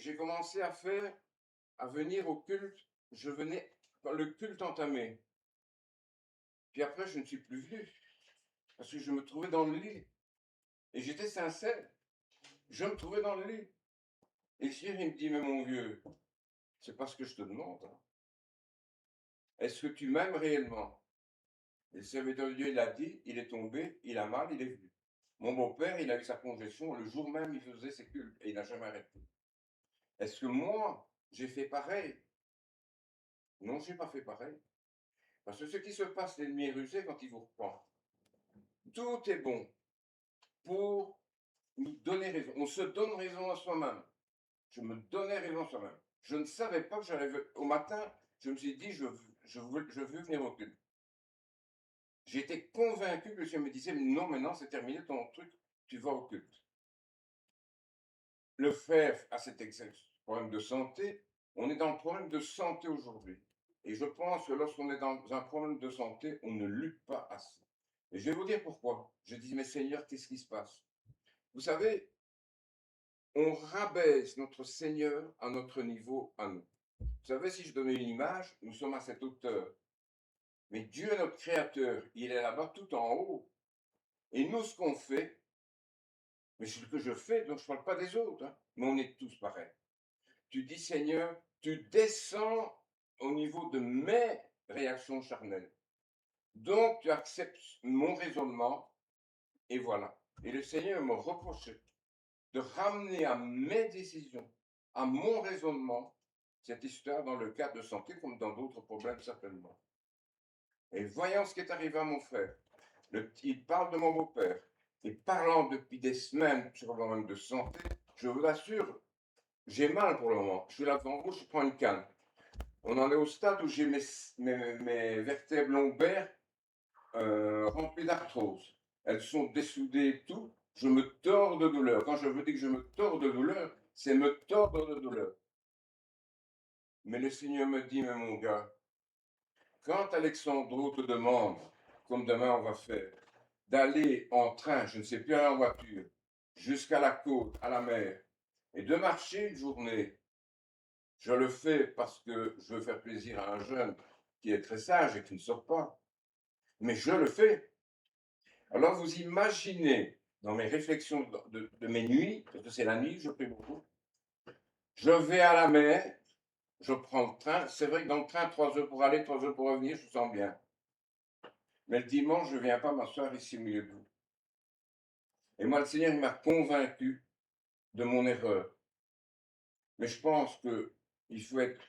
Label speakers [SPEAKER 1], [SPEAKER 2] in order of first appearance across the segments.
[SPEAKER 1] j'ai commencé à venir au culte. Je venais quand le culte entamé. Puis après, je ne suis plus venu parce que je me trouvais dans le lit. Et j'étais sincère. Je me trouvais dans le lit. Et le Seigneur, il me dit, mais mon vieux, c'est pas ce que je te demande, hein. Est-ce que tu m'aimes réellement? Et le serviteur de Dieu, il a dit, il est tombé, il a mal, il est venu. Mon beau-père, il a eu sa congestion, le jour même, il faisait ses cultes et il n'a jamais arrêté. Est-ce que moi, j'ai fait pareil? Non, je n'ai pas fait pareil. Parce que ce qui se passe, l'ennemi est rusé quand il vous reprend. Tout est bon pour nous donner raison. On se donne raison à soi-même. Je me donnais raison à soi-même. Je ne savais pas que j'allais. Au matin, je me suis dit, je veux venir au culte. J'étais convaincu que le Seigneur me disait, non, maintenant c'est terminé ton truc, tu vas au culte. Le frère a cet problème de santé. On est dans le problème de santé aujourd'hui. Et je pense que lorsqu'on est dans un problème de santé, on ne lutte pas assez. Et je vais vous dire pourquoi. Je dis, mais Seigneur, qu'est-ce qui se passe? Vous savez, on rabaisse notre Seigneur à notre niveau à nous. Vous savez, si je donnais une image, nous sommes à cette hauteur. Mais Dieu est notre créateur. Il est là-bas tout en haut. Et nous, ce qu'on fait, mais ce que je fais, donc je ne parle pas des autres, hein, mais on est tous pareils. Tu dis, Seigneur, tu descends au niveau de mes réactions charnelles. Donc, tu acceptes mon raisonnement, et voilà. Et le Seigneur me reprochait de ramener à mes décisions, à mon raisonnement, cette histoire dans le cadre de santé comme dans d'autres problèmes certainement. Et voyons ce qui est arrivé à mon frère. Il parle de mon beau-père. Et parlant depuis des semaines sur le problème de santé, je vous assure, j'ai mal pour le moment. Je suis là devant vous, je prends une canne. On en est au stade où j'ai mes vertèbres lombaires remplies d'arthrose. Elles sont dessoudées et tout. Je me tords de douleur. Quand je veux dire que je me tords de douleur, c'est me tordre de douleur. Mais le Seigneur me dit, mais mon gars, quand Alexandro te demande, comme demain on va faire, d'aller en train, je ne sais plus aller en voiture, jusqu'à la côte, à la mer, et de marcher une journée, je le fais parce que je veux faire plaisir à un jeune qui est très sage et qui ne sort pas. Mais je le fais. Alors vous imaginez, dans mes réflexions de mes nuits, parce que c'est la nuit, je prie beaucoup, je vais à la mer, je prends le train. C'est vrai que dans le train, 3 heures pour aller, 3 heures pour revenir, je sens bien. Mais le dimanche, je ne viens pas m'asseoir ici au milieu de vous. Et moi, le Seigneur, il m'a convaincu de mon erreur. Mais je pense qu'il faut être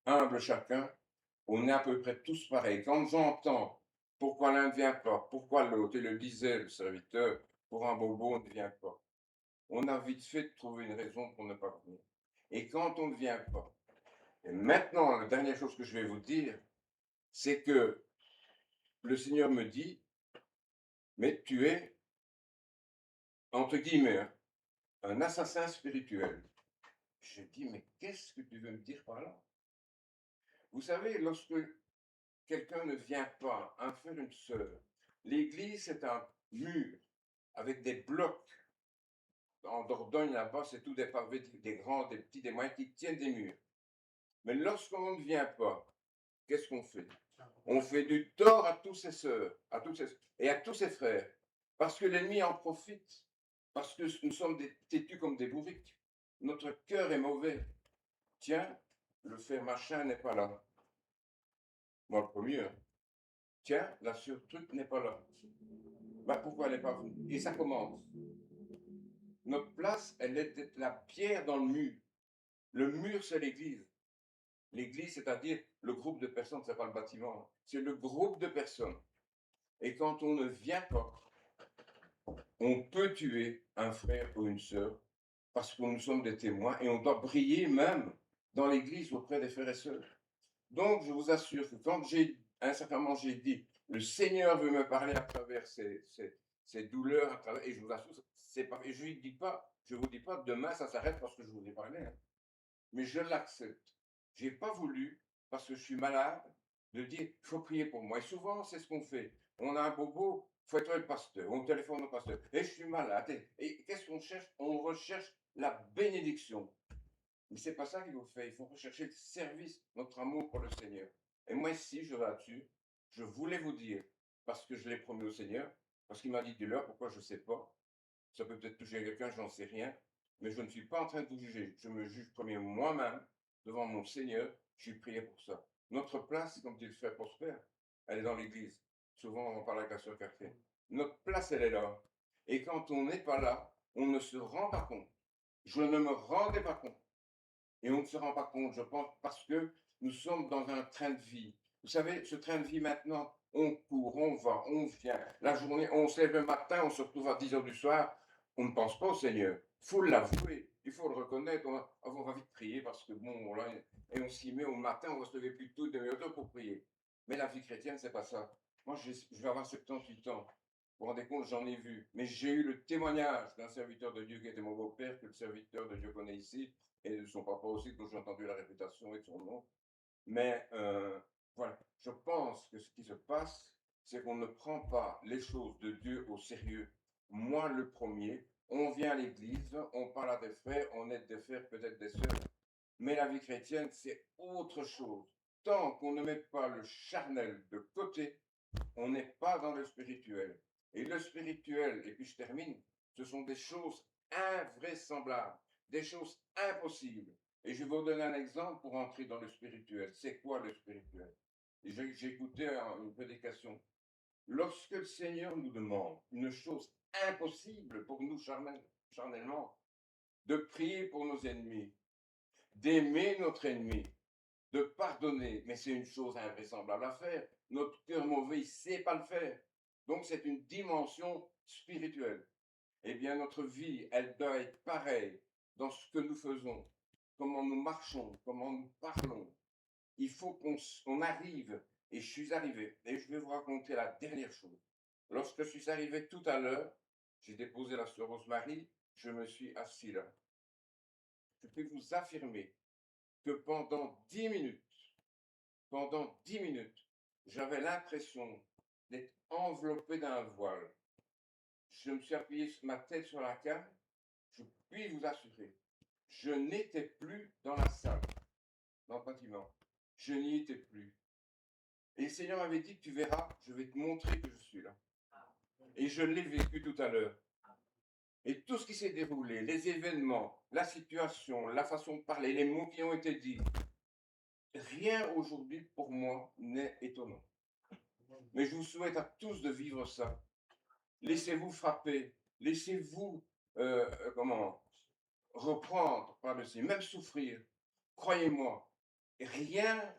[SPEAKER 1] humble chacun. On est à peu près tous pareils. Quand j'entends pourquoi l'un ne vient pas, pourquoi l'autre, et le disait le serviteur, pour un bobo, on ne vient pas. On a vite fait de trouver une raison pour ne pas venir. Et quand on ne vient pas, et maintenant, la dernière chose que je vais vous dire, c'est que le Seigneur me dit, mais tu es, entre guillemets, hein, un assassin spirituel. Je dis, mais qu'est-ce que tu veux me dire par là? Vous savez, lorsque quelqu'un ne vient pas, un frère, une sœur, l'église, c'est un mur avec des blocs. En Dordogne, là-bas, c'est tout des pavés, des grands, des petits, des moyens qui tiennent des murs. Mais lorsqu'on ne vient pas, qu'est-ce qu'on fait? On fait du tort à tous ses sœurs, et à tous ses frères. Parce que l'ennemi en profite. Parce que nous sommes têtus comme des bourriques. Notre cœur est mauvais. Tiens, le frère machin n'est pas là. Moi, le premier. Hein. Tiens, la sœur truc n'est pas là. Bah, pourquoi elle n'est pas venue? Et ça commence. Notre place, elle est d'être la pierre dans le mur. Le mur, c'est l'église. L'église, c'est-à-dire le groupe de personnes, ce n'est pas le bâtiment. C'est le groupe de personnes. Et quand on ne vient pas, on peut tuer un frère ou une sœur parce que nous sommes des témoins et on doit briller même dans l'église auprès des frères et sœurs. Donc, je vous assure que quand à un certain moment, j'ai dit, le Seigneur veut me parler à travers ces douleurs, et je vous assure, c'est pas, et je ne vous dis pas, demain, ça s'arrête parce que je vous ai parlé, hein, mais je l'accepte. Je n'ai pas voulu, parce que je suis malade, de dire, il faut prier pour moi. Et souvent, c'est ce qu'on fait. On a un bobo, il faut être le pasteur, on téléphone au pasteur, et je suis malade. Et qu'est-ce qu'on cherche? On recherche la bénédiction. Mais c'est pas ça qu'il faut faire. Il faut rechercher le service, notre amour pour le Seigneur. Et moi, ici, je là-dessus, je voulais vous dire, parce que je l'ai promis au Seigneur, parce qu'il m'a dit de l'heure, pourquoi je ne sais pas. Ça peut peut-être toucher quelqu'un, je n'en sais rien. Mais je ne suis pas en train de vous juger. Je me juge premier moi-même devant mon Seigneur. Je suis prié pour ça. Notre place, comme dit le frère Prosper, elle est dans l'église. Souvent, on parle avec la sœur Catherine. Notre place, elle est là. Et quand on n'est pas là, on ne se rend pas compte. Je ne me rendais pas compte. Et on ne se rend pas compte, je pense, parce que nous sommes dans un train de vie. Vous savez, ce train de vie maintenant, on court, on va, on vient. La journée, on se lève le matin, on se retrouve à 10 heures du soir. On ne pense pas au Seigneur. Il faut l'avouer, il faut le reconnaître. On va vite prier parce que bon, là, et on s'y met au matin, on va se lever plus tôt, 2 heures pour prier. Mais la vie chrétienne, c'est pas ça. Moi, je vais avoir 78 ans. Vous vous rendez compte, j'en ai vu. Mais j'ai eu le témoignage d'un serviteur de Dieu qui était mon beau-père, que le serviteur de Dieu connaît ici, et de son papa aussi, dont j'ai entendu la réputation et de son nom. Mais voilà, je pense que ce qui se passe, c'est qu'on ne prend pas les choses de Dieu au sérieux. Moi, le premier, on vient à l'église, on parle à des frères, on aide des frères, peut-être des sœurs. Mais la vie chrétienne, c'est autre chose. Tant qu'on ne met pas le charnel de côté, on n'est pas dans le spirituel. Et le spirituel, et puis je termine, ce sont des choses invraisemblables, des choses impossibles. Et je vais vous donner un exemple pour entrer dans le spirituel. C'est quoi le spirituel? J'ai écouté une prédication. Lorsque le Seigneur nous demande une chose impossible pour nous charnellement, de prier pour nos ennemis, d'aimer notre ennemi, de pardonner, mais c'est une chose invraisemblable à faire. Notre cœur mauvais, il ne sait pas le faire. Donc, c'est une dimension spirituelle. Eh bien, notre vie, elle doit être pareille dans ce que nous faisons, comment nous marchons, comment nous parlons. Il faut qu'on arrive, et je suis arrivé, et je vais vous raconter la dernière chose. Lorsque je suis arrivé tout à l'heure, j'ai déposé la sœur Rosemary, je me suis assis là. Je peux vous affirmer que pendant 10 minutes, j'avais l'impression d'être enveloppé d'un voile. Je me suis appuyé ma tête sur la canne. Je puis vous assurer, je n'étais plus dans la salle, dans le bâtiment. Je n'y étais plus. Et le Seigneur m'avait dit, tu verras, je vais te montrer que je suis là. Et je l'ai vécu tout à l'heure. Et tout ce qui s'est déroulé, les événements, la situation, la façon de parler, les mots qui ont été dits, rien aujourd'hui pour moi n'est étonnant. Mais je vous souhaite à tous de vivre ça. Laissez-vous frapper, laissez-vous reprendre par le Seigneur, même souffrir. Croyez-moi, rien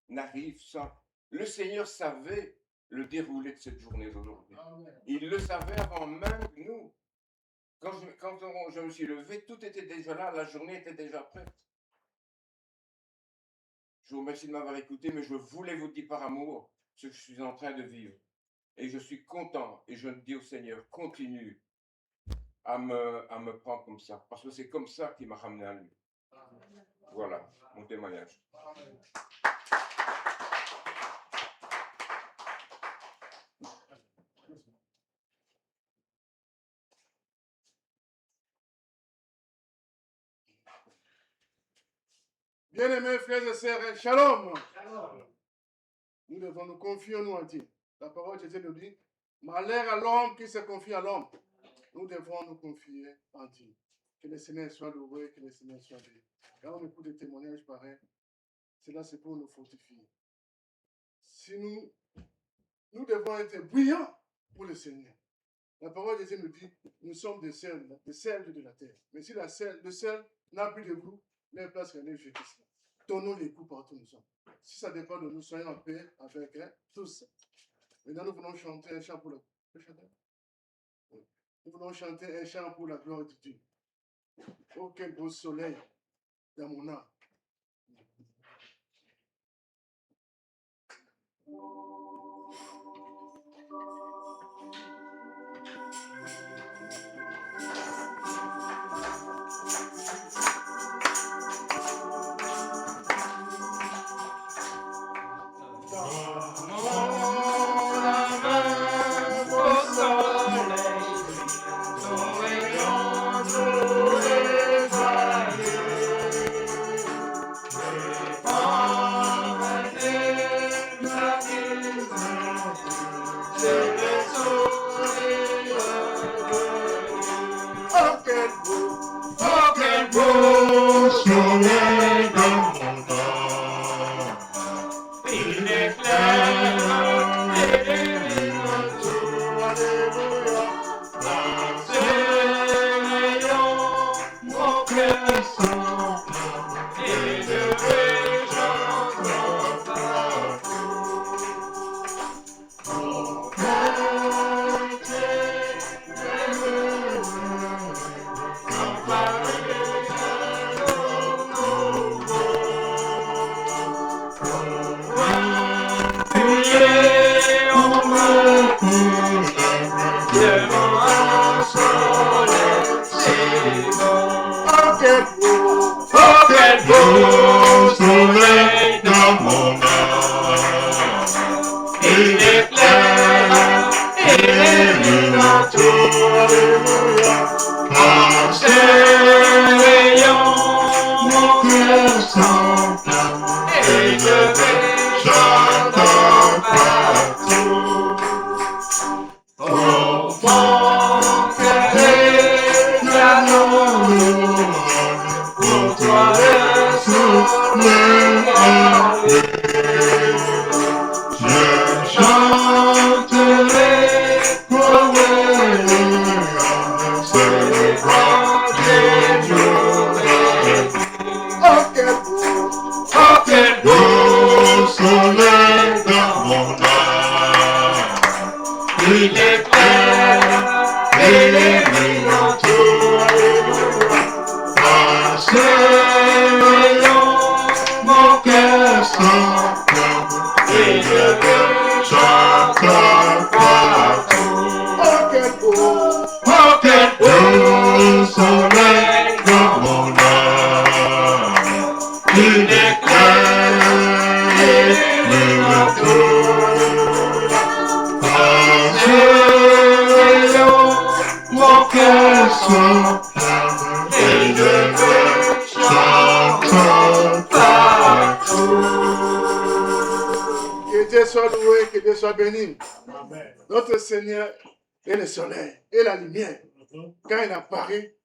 [SPEAKER 1] n'arrive sans. Le Seigneur savait le déroulé de cette journée d'aujourd'hui. Il le savait avant même que nous. Quand je me suis levé, tout était déjà là, la journée était déjà prête. Je vous remercie de m'avoir écouté, mais je voulais vous dire par amour ce que je suis en train de vivre. Et je suis content, et je dis au Seigneur, continue à me prendre comme ça, parce que c'est comme ça qu'il m'a ramené à lui. Voilà, mon témoignage.
[SPEAKER 2] Bien-aimés frères et sœurs, shalom. Nous devons nous confier en nous en Dieu. La parole de Dieu nous dit, malheur à l'homme qui se confie à l'homme. Nous devons nous confier en Dieu. Que le Seigneur soit loué, que le Seigneur soit béni. Quand on écoute des témoignages pareils, cela c'est pour nous fortifier. Si nous devons être brillants pour le Seigneur. La parole de Dieu nous dit, nous sommes des sels de la terre. Mais si le sel n'a plus de goût, même place qu'elle est jetée. Donnons les coups partout où nous sommes. Si ça dépend de nous, soyons en paix avec tous. Maintenant, nous voulons chanter un chant pour la... Nous voulons chanter un chant pour la gloire de Dieu. Oh, quel beau soleil dans mon âme.
[SPEAKER 3] beau soleil dans mon âme. Il éclaire et illumine tout. Par ses rayons, mon cœur s'enflamme et je vais chanter partout. Oh, mon cœur éclate en louange, pour toi le soleil arrivé. Je chanterai pour célébrant les jours de
[SPEAKER 2] Oh, quel beau,
[SPEAKER 3] oh, quel beau soleil dans mon âme. Il éclaire et illumine tout. Par ses rayons, mon cœur s'enflamme et je veux chanter partout.
[SPEAKER 2] oh, quel beau,
[SPEAKER 3] Oh, quel beau soleil dans mon âme. Il éclaire et illumine tout. Par ses rayons, mon cœur s'enflamme et je veux chanter partout.
[SPEAKER 2] que Dieu soit loué, que Dieu soit béni. Notre Seigneur est le soleil et la lumière. Quand il apparaît,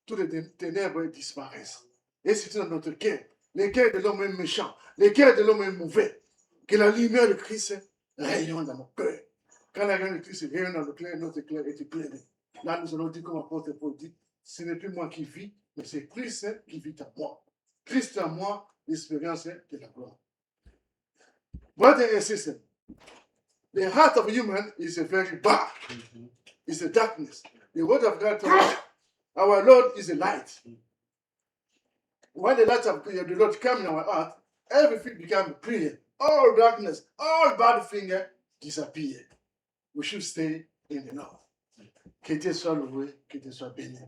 [SPEAKER 2] toutes les ténèbres disparaissent. Et c'est dans notre cœur. Le cœur de l'homme est méchant. Le cœur de l'homme est mauvais. Que la lumière de Christ rayonne dans nos cœurs. Quand la lumière de Christ rayonne dans nos cœurs, notre cœur est éclairé. Là, nous allons dire, comme apôtre Paul dit, ce n'est plus moi qui vis, mais c'est Christ qui vit en moi. Christ en moi, l'expérience de la gloire. Brothers and sisters, the heart of a human is a very dark. It's a darkness. The word of God tells us, our Lord is a light. When the light of the Lord comes in our heart, everything becomes clear. All darkness, all bad things disappear. We should stay in the Lord. Que Dieu soit loué, que Dieu soit béni.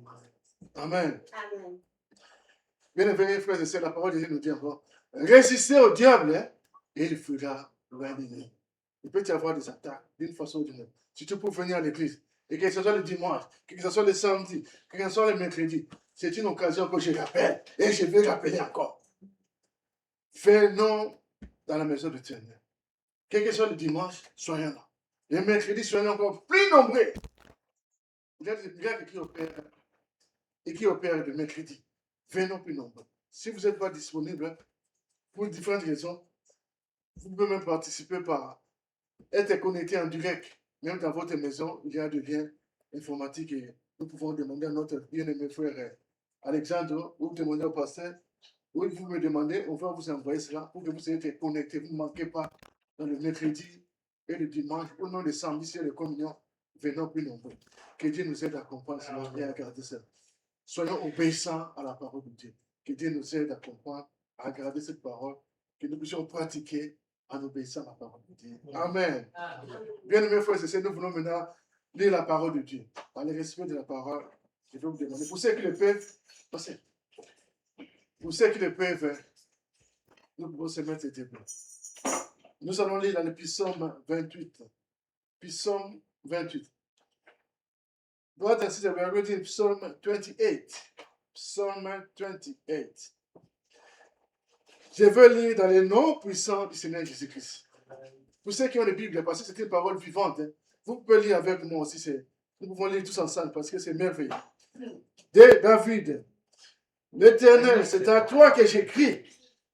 [SPEAKER 2] Amen.
[SPEAKER 4] Amen.
[SPEAKER 2] Bien aimés frères et sœurs, la parole de Dieu nous dit encore, résistez au diable et il fuira loin de nous. Il peut y avoir des attaques d'une façon ou d'une autre. Surtout pour venir à l'église. Et que ce soit le dimanche, que ce soit le samedi, que ce soit le mercredi. C'est une occasion que je rappelle. Et je vais rappeler encore. Venons dans la maison de Dieu. Quel que soit le dimanche, soyons là. Le mercredi, soyons encore plus nombreux. Il y a des miracles qui opèrent le mercredi. Venons plus nombreux. Si vous n'êtes pas disponible, pour différentes raisons, vous pouvez même participer par être connecté en direct. Même dans votre maison, il y a des liens informatiques et nous pouvons demander à notre bien-aimé frère Alexandre ou demander au pasteur, ou vous me demandez, on va vous envoyer cela pour que vous soyez connectés. Vous ne manquez pas dans le mercredi et le dimanche, au nom de samedi, c'est le communion, venons plus nombreux. Que Dieu nous aide à comprendre cela et à garder ça. Soyons obéissants à la parole de Dieu. Que Dieu nous aide à comprendre, à garder cette parole, que nous puissions pratiquer en obéissant à la parole de Dieu. Amen. Bien aimés frères et sœurs, nous voulons maintenant lire la parole de Dieu. Dans le respect de la parole, je vais vous demander, pour ceux qui le peuvent, passez. Pour ceux qui le peuvent, nous pouvons se mettre debout. Nous allons lire dans le psaume 28. Psaume 28. Brothers and sisters, we are reading Psalm 28. Psalm 28. Je veux lire dans le nom puissant du Seigneur Jésus-Christ. Pour ceux qui ont la Bible, parce que c'est une parole vivante, vous pouvez lire avec moi aussi. Nous pouvons lire tous ensemble parce que c'est merveilleux. De David, l'Éternel, c'est à toi que j'écris.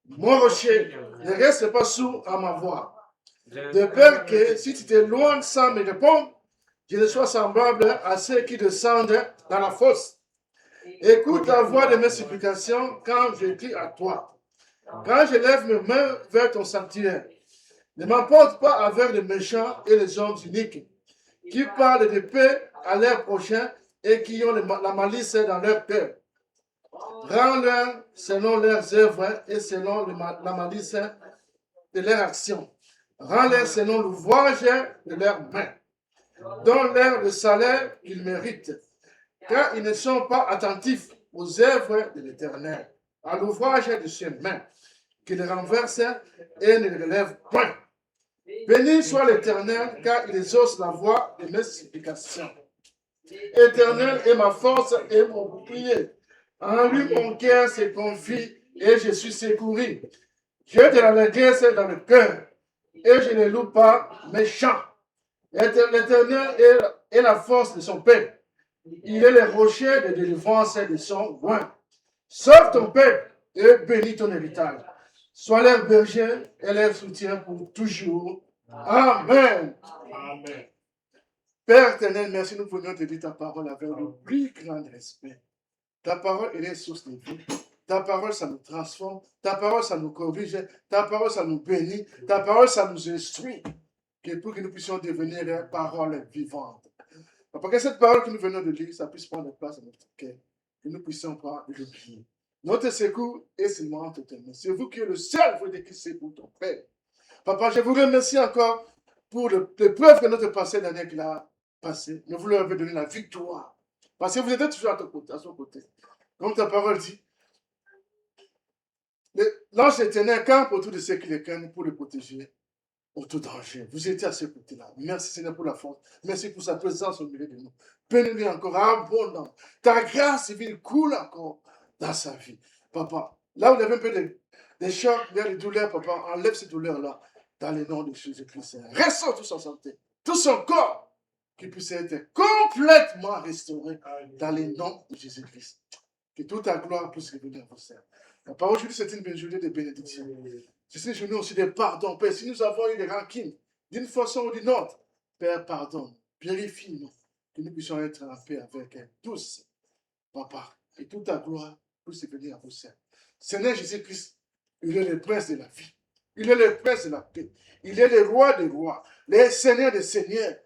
[SPEAKER 2] Mon rocher, ne reste pas sourd à ma voix. De peur que si tu t'éloignes sans me répondre, je ne sois semblable à ceux qui descendent dans la fosse. Écoute la voix de mes supplications quand je crie à toi. Quand je lève mes mains vers ton sanctuaire, ne m'emporte pas avec les méchants et les hommes uniques, qui parlent de paix à leur prochain et qui ont la malice dans leur cœur. Rends-leur selon leurs œuvres et selon la malice de leurs actions. Rends-leur selon l'ouvrage de leurs mains. Donne-leur le salaire qu'ils méritent, car ils ne sont pas attentifs aux œuvres de l'Éternel. à l'ouvrage de ses mains, qu'il renverse et ne relève point. Béni soit l'Éternel, car il exauce la voix de mes supplications. Éternel est ma force et mon bouclier. En lui, mon cœur se confie et je suis secouru. J'ai de l'allégresse dans le cœur et je ne loue pas mes chants. L'Éternel est la force de son peuple. Il est le rocher de délivrance de son roi. Sauve ton peuple et bénis ton héritage. Sois leur berger et leur soutien pour toujours. Amen.
[SPEAKER 3] Amen.
[SPEAKER 2] Père éternel, merci, nous venons te dire ta parole avec le plus grand respect. Ta parole, elle est source de vie. Ta parole, ça nous transforme. Ta parole, ça nous corrige. Ta parole, ça nous bénit. Ta parole, ça nous instruit. Pour que nous puissions devenir des paroles vivantes. Parce que cette parole que nous venons de lire, ça puisse prendre place dans notre cœur. Que nous puissions prendre le pied. Notre secours est seulement entre tes mains. C'est vous qui êtes le seul vrai qui sait pour ton Père. Papa, je vous remercie encore pour l'épreuve que notre passé d'année qu'il a passé. Mais vous leur avez donné la victoire. Parce que vous êtes toujours à son côté. Comme ta parole dit, l'ange éternel campe autour de ceux qui les craignent pour les protéger au tout danger. Vous étiez à ce côté-là. Merci Seigneur pour la force. Merci pour sa présence au milieu de nous. Bénis-lui encore abondamment. Ta grâce divine coule encore dans sa vie. Papa, là où il y avait un peu des chocs, il y a des douleurs, papa, enlève ces douleurs-là dans le nom de Jésus-Christ. Restaure toute sa santé, tout son corps, qui puisse être complètement restauré dans le nom de Jésus-Christ. Que toute ta gloire puisse revenir à vos sœurs. La parole aujourd'hui, c'est une belle journée de bénédiction. C'est une journée aussi de pardon. Père, si nous avons eu des rancines, d'une façon ou d'une autre, Père, pardonne, purifie-nous, que nous puissions être en paix avec tous, Papa, et toute ta gloire puisse venir à vos sœurs. Seigneur Jésus-Christ, il est le prince de la vie. Il est le prince de la paix. Il est le roi des rois, le seigneur des seigneurs.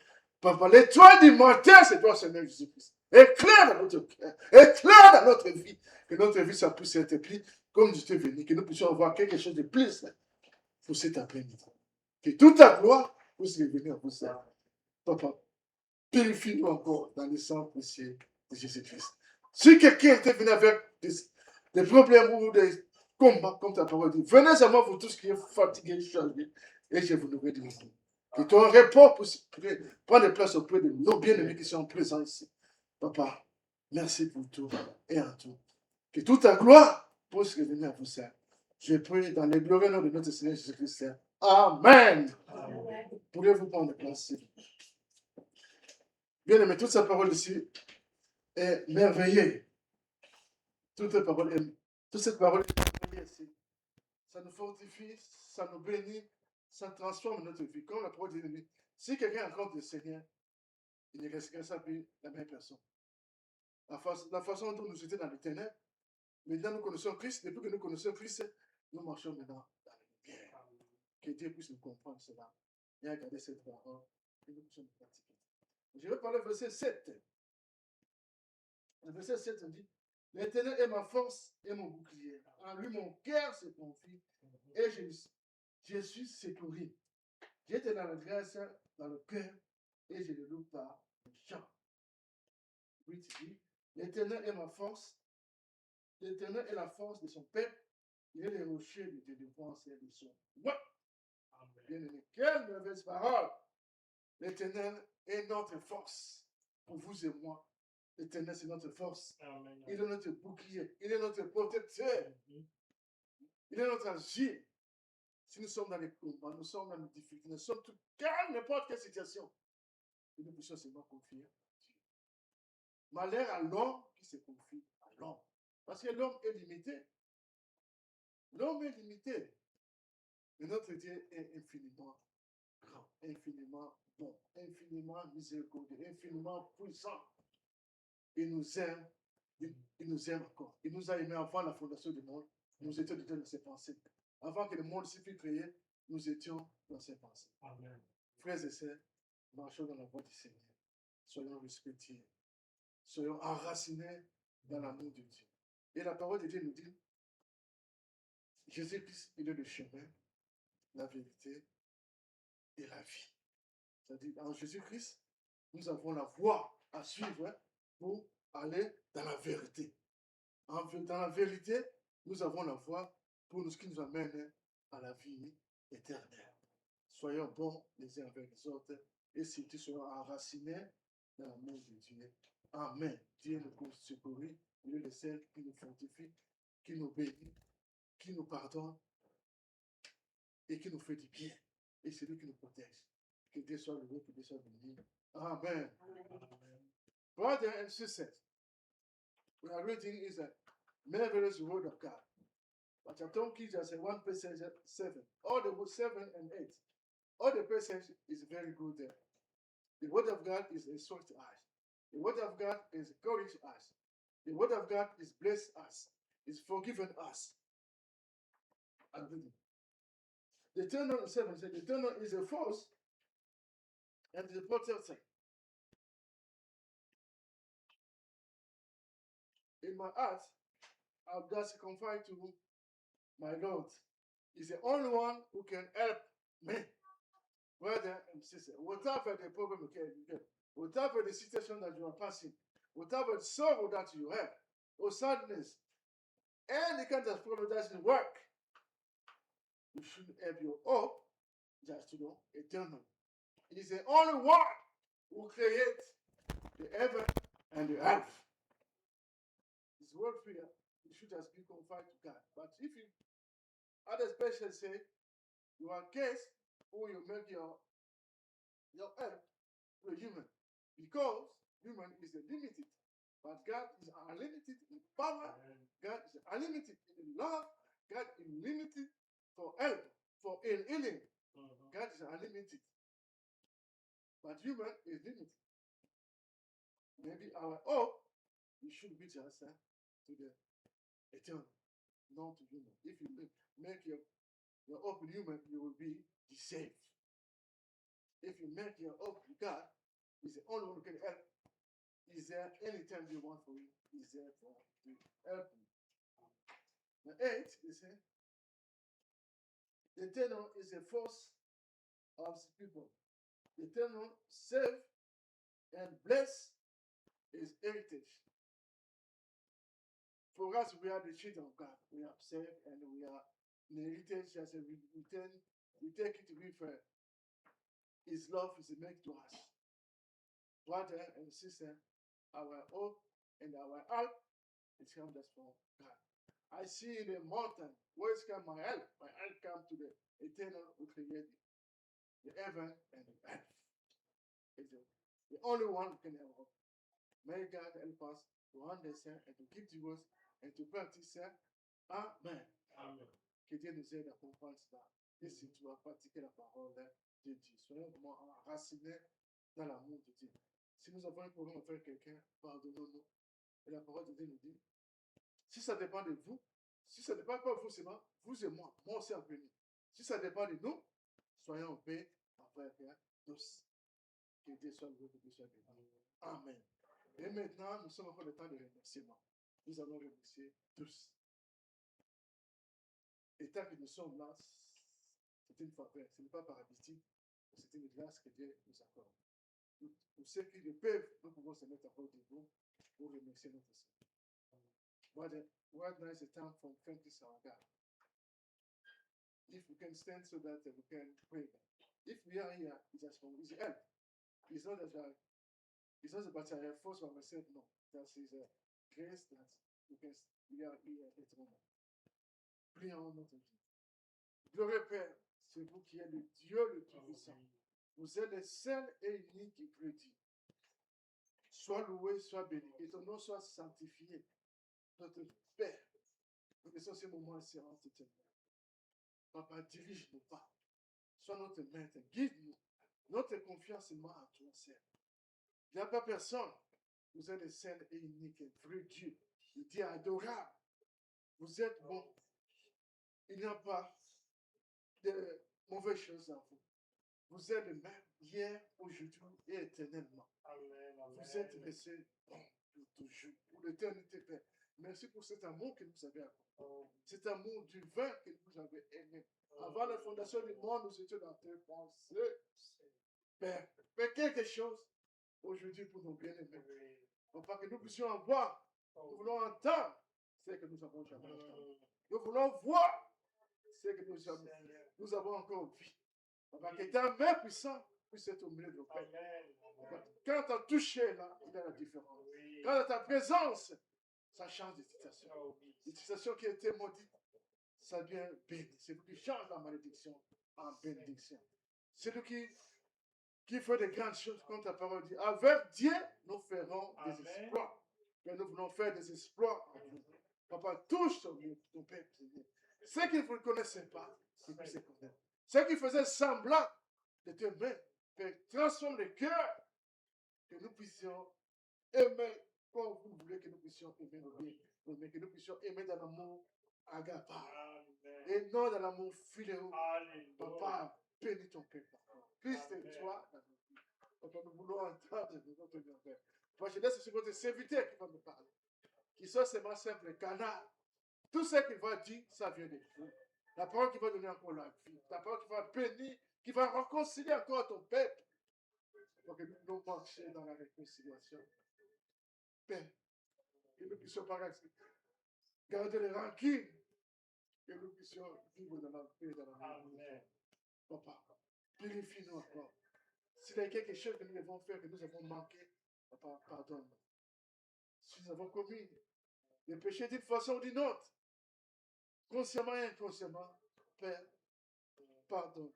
[SPEAKER 2] Papa, l'étoile du matin, c'est toi, Seigneur Jésus-Christ. Éclaire dans notre cœur, éclaire dans notre vie, que notre vie, ça puisse être pris comme je t'ai venu, que nous puissions avoir quelque chose de plus pour cet après-midi. Que toute ta gloire puisse revenir à vous, ça. Papa, purifie-nous encore dans le sang précieux de Jésus-Christ. Si quelqu'un était venu avec des problèmes ou des combats, comme ta parole dit, venez à moi, vous tous qui êtes fatigués, chargés, et je vous nourrirai de vous. Que ton repos puisse prendre place auprès de nos bien-aimés qui sont présents ici. Papa, merci pour tout et en tout. Que toute ta gloire puisse revenir à vous, Seigneur. Je prie dans le glorieux nom de notre Seigneur Jésus-Christ. Amen. Pourriez-vous prendre place? Bien aimé, toute sa parole ici est merveilleuse. Toute cette parole est merveilleuse ici. Ça nous fortifie, ça nous bénit, ça transforme notre vie. Comme la parole dit, si quelqu'un rencontre le Seigneur, il ne restera plus la même personne. La façon dont nous étions dans les ténèbres, maintenant nous connaissons Christ. Depuis que nous connaissons Christ, nous marchons maintenant dans la lumière. Que Dieu puisse nous comprendre cela et regarder cette parole et nous puissions nous pratiquer. Je vais parler du verset 7. Le verset 7 dit, l'Éternel est ma force et mon bouclier. En lui, mon cœur se confie et je suis secouru. J'étais dans la grâce, dans le cœur et je ne loue pas les chants. 8 dit, l'Éternel est ma force. L'Éternel est la force de son peuple. Il est le rocher de délivrance et de son roi. Bien-aimé, quelle merveilleuse parole! L'Éternel est notre force pour vous et moi. L'Éternel, c'est notre force. Amen. Il est notre bouclier. Il est notre protecteur. Il est notre asile. Si nous sommes dans les combats, nous sommes dans les difficultés, nous sommes tout calmes, n'importe quelle situation. Et nous puissions seulement confier à Dieu. Malheur à l'homme qui se confie à l'homme. Parce que l'homme est limité. L'homme est limité. Mais notre Dieu est infiniment grand, infiniment bon, infiniment miséricordieux, infiniment puissant. Il nous aime, il nous aime encore. Il nous a aimés avant la fondation du monde. Nous étions déjà dans ses pensées. Avant que le monde se fût créé, nous étions dans ses pensées. Amen. Frères et sœurs, marchons dans la voie du Seigneur. Soyons respectés. Soyons enracinés dans l'amour de Dieu. Et la parole de Dieu nous dit, Jésus-Christ, il est le chemin, la vérité et la vie. C'est-à-dire, en Jésus-Christ, nous avons la voie à suivre pour aller dans la vérité. Dans la vérité, nous avons la voie pour nous, ce qui nous amène à la vie éternelle. Soyons bons les uns avec les autres et surtout soyons enracinés dans l'amour de Dieu. Amen. Dieu nous secourit, il est le seul qui nous fortifie, qui nous bénit, qui nous pardonne et qui nous fait du bien. Et c'est lui qui nous protège. Que Dieu soit loué, que Dieu soit béni. Amen. Brothers and sisters, we are reading is a marvelous word of God. But I don't keep just 1 passage 7. All the 7 and 8. All the passage is very good there. The word of God is a sword to us. The word of God is encourage us. The word of God is bless us. Is forgiven us. I'm reading. The eternal 7 said the eternal is a force and the protector. In my heart, I've just confide to my Lord. He's the only one who can help me. Brother and sister, whatever the problem you get, whatever the situation that you are passing, whatever the sorrow that you have, or sadness, any kind of problem that doesn't work, you should have your hope just to know eternal. He's the only one who creates the heaven and the earth. His word here, you should just be confined to God. But if you, other specialists say, you are case or you make your earth to a human. Because human is limited. But God is unlimited in power. God is unlimited in love. God is limited for help, for healing. God is unlimited. But human is limited. Maybe our hope, you should be just to the eternal, not to human. If you make your hope in human, you will be deceived. If you make your hope in God, He's the only one who can help. Is there anytime you want for you? Is there for to help you? Now 8 is the eternal is a force of the people. The eternal save and bless his heritage. For us, we are the children of God. We are saved and we are in heritage as a return. We take it with His love is made to us. Brother and sister, our hope and our help is come just from God. I see the mountain. Where's come my help? My help come to the eternal who created the heaven and the earth. It's the only one who can help. May God help us to understand and to keep the words and to practice. Amen.
[SPEAKER 3] Amen.
[SPEAKER 2] Que Dieu nous aide à comprendre cela. Et si tu vas pratiquer la parole de Dieu, soyons vraiment enracinés dans l'amour de Dieu. Si nous avons un problème avec quelqu'un, pardonnons-nous. Et la parole de Dieu nous dit, si ça dépend de vous, si ça ne dépend pas forcément, vous et moi aussi en premier. Si ça dépend de nous, soyons en paix, frères et tous. Que Dieu soit loué, que Dieu soit béni. Amen. Et maintenant, nous sommes encore le temps de remerciement. Nous allons remercier tous. Et tant que nous sommes là, c'est une faveur. Ce n'est pas par habitude, c'est une grâce que Dieu nous accorde. Pour ceux qui le peuvent, nous pouvons se mettre à côté de vous pour remercier notre Seigneur. Right now is the time for thanks our God. If we can stand so that we can pray. If we are here, it's just for His help. It's not that it's not about I have forced by myself, no. That is a grace that we are here at this moment. Prions notre Dieu. Glorieux Père, c'est vous qui êtes le Dieu le Tout-Puissant. Vous êtes le seul et unique et vrai Dieu. Sois loué, sois béni, que ton nom soit sanctifié. Notre Père, nous laissons ce moment en séance éternelle. Papa, dirige nos pas. Sois notre maître, guide-nous. Notre confiance est en toi, Seigneur. Il n'y a pas personne. Vous êtes le seul et unique et vrai Dieu. Le Dieu adorable. Vous êtes bon. Il n'y a pas de mauvaises choses en vous. Vous êtes le même hier, aujourd'hui et éternellement.
[SPEAKER 3] Amen.
[SPEAKER 2] Vous êtes resté bon pour toujours, pour l'éternité, Père. Merci pour cet amour que vous avez accordé. Cet amour divin que vous avez aimé. Avant la fondation du monde, nous étions dans tes pensées. Père, fais quelque chose aujourd'hui pour nos bien-aimés. Papa, que nous puissions en voir. Nous voulons entendre ce que nous avons jamais entendu. Nous voulons voir ce que nous avons encore vu. Papa, que ta main puissante puisse être au milieu de nos pères. Quand tu as touché là, il y a la différence. Quand ta présence, ça change de situation. Une situation qui était maudite, ça devient béni. C'est lui qui change la malédiction en bénédiction. C'est lui qui fait de grandes choses, comme ta parole dit. Avec Dieu, nous ferons des exploits. Mais nous voulons faire des exploits avec vous. Papa, touche ton Père. Ceux qui ne vous connaissaient pas, qu'ils puissent se connaître. Ceux qui faisaient semblant de t'aimer, Père, transforme le cœur, que nous puissions aimer comme vous voulez que nous puissions aimer nos vies, mais que nous puissions aimer dans l'amour agape et non dans l'amour philéo. Papa, bénis ton Père. Christ et toi, dans nos vies. Papa, nous voulons entendre de notre Père. Papa, je laisse sur votre serviteur qui va me parler, qui soit seulement simple canard. Tout ce qu'il va dire, ça vient de vous. La parole qui va donner encore la vie, la parole qui va bénir, qui va réconcilier encore ton peuple, pour que nous puissions marcher dans la réconciliation. Père, que nous puissions pas garder les rancunes, que nous puissions vivre dans la paix, dans la Papa, purifie-nous encore. S'il y a quelque chose que nous devons faire, que nous avons manqué, Papa, pardonne-nous. Si nous avons commis des péchés d'une façon ou d'une autre, consciemment et inconsciemment, Père, pardonne.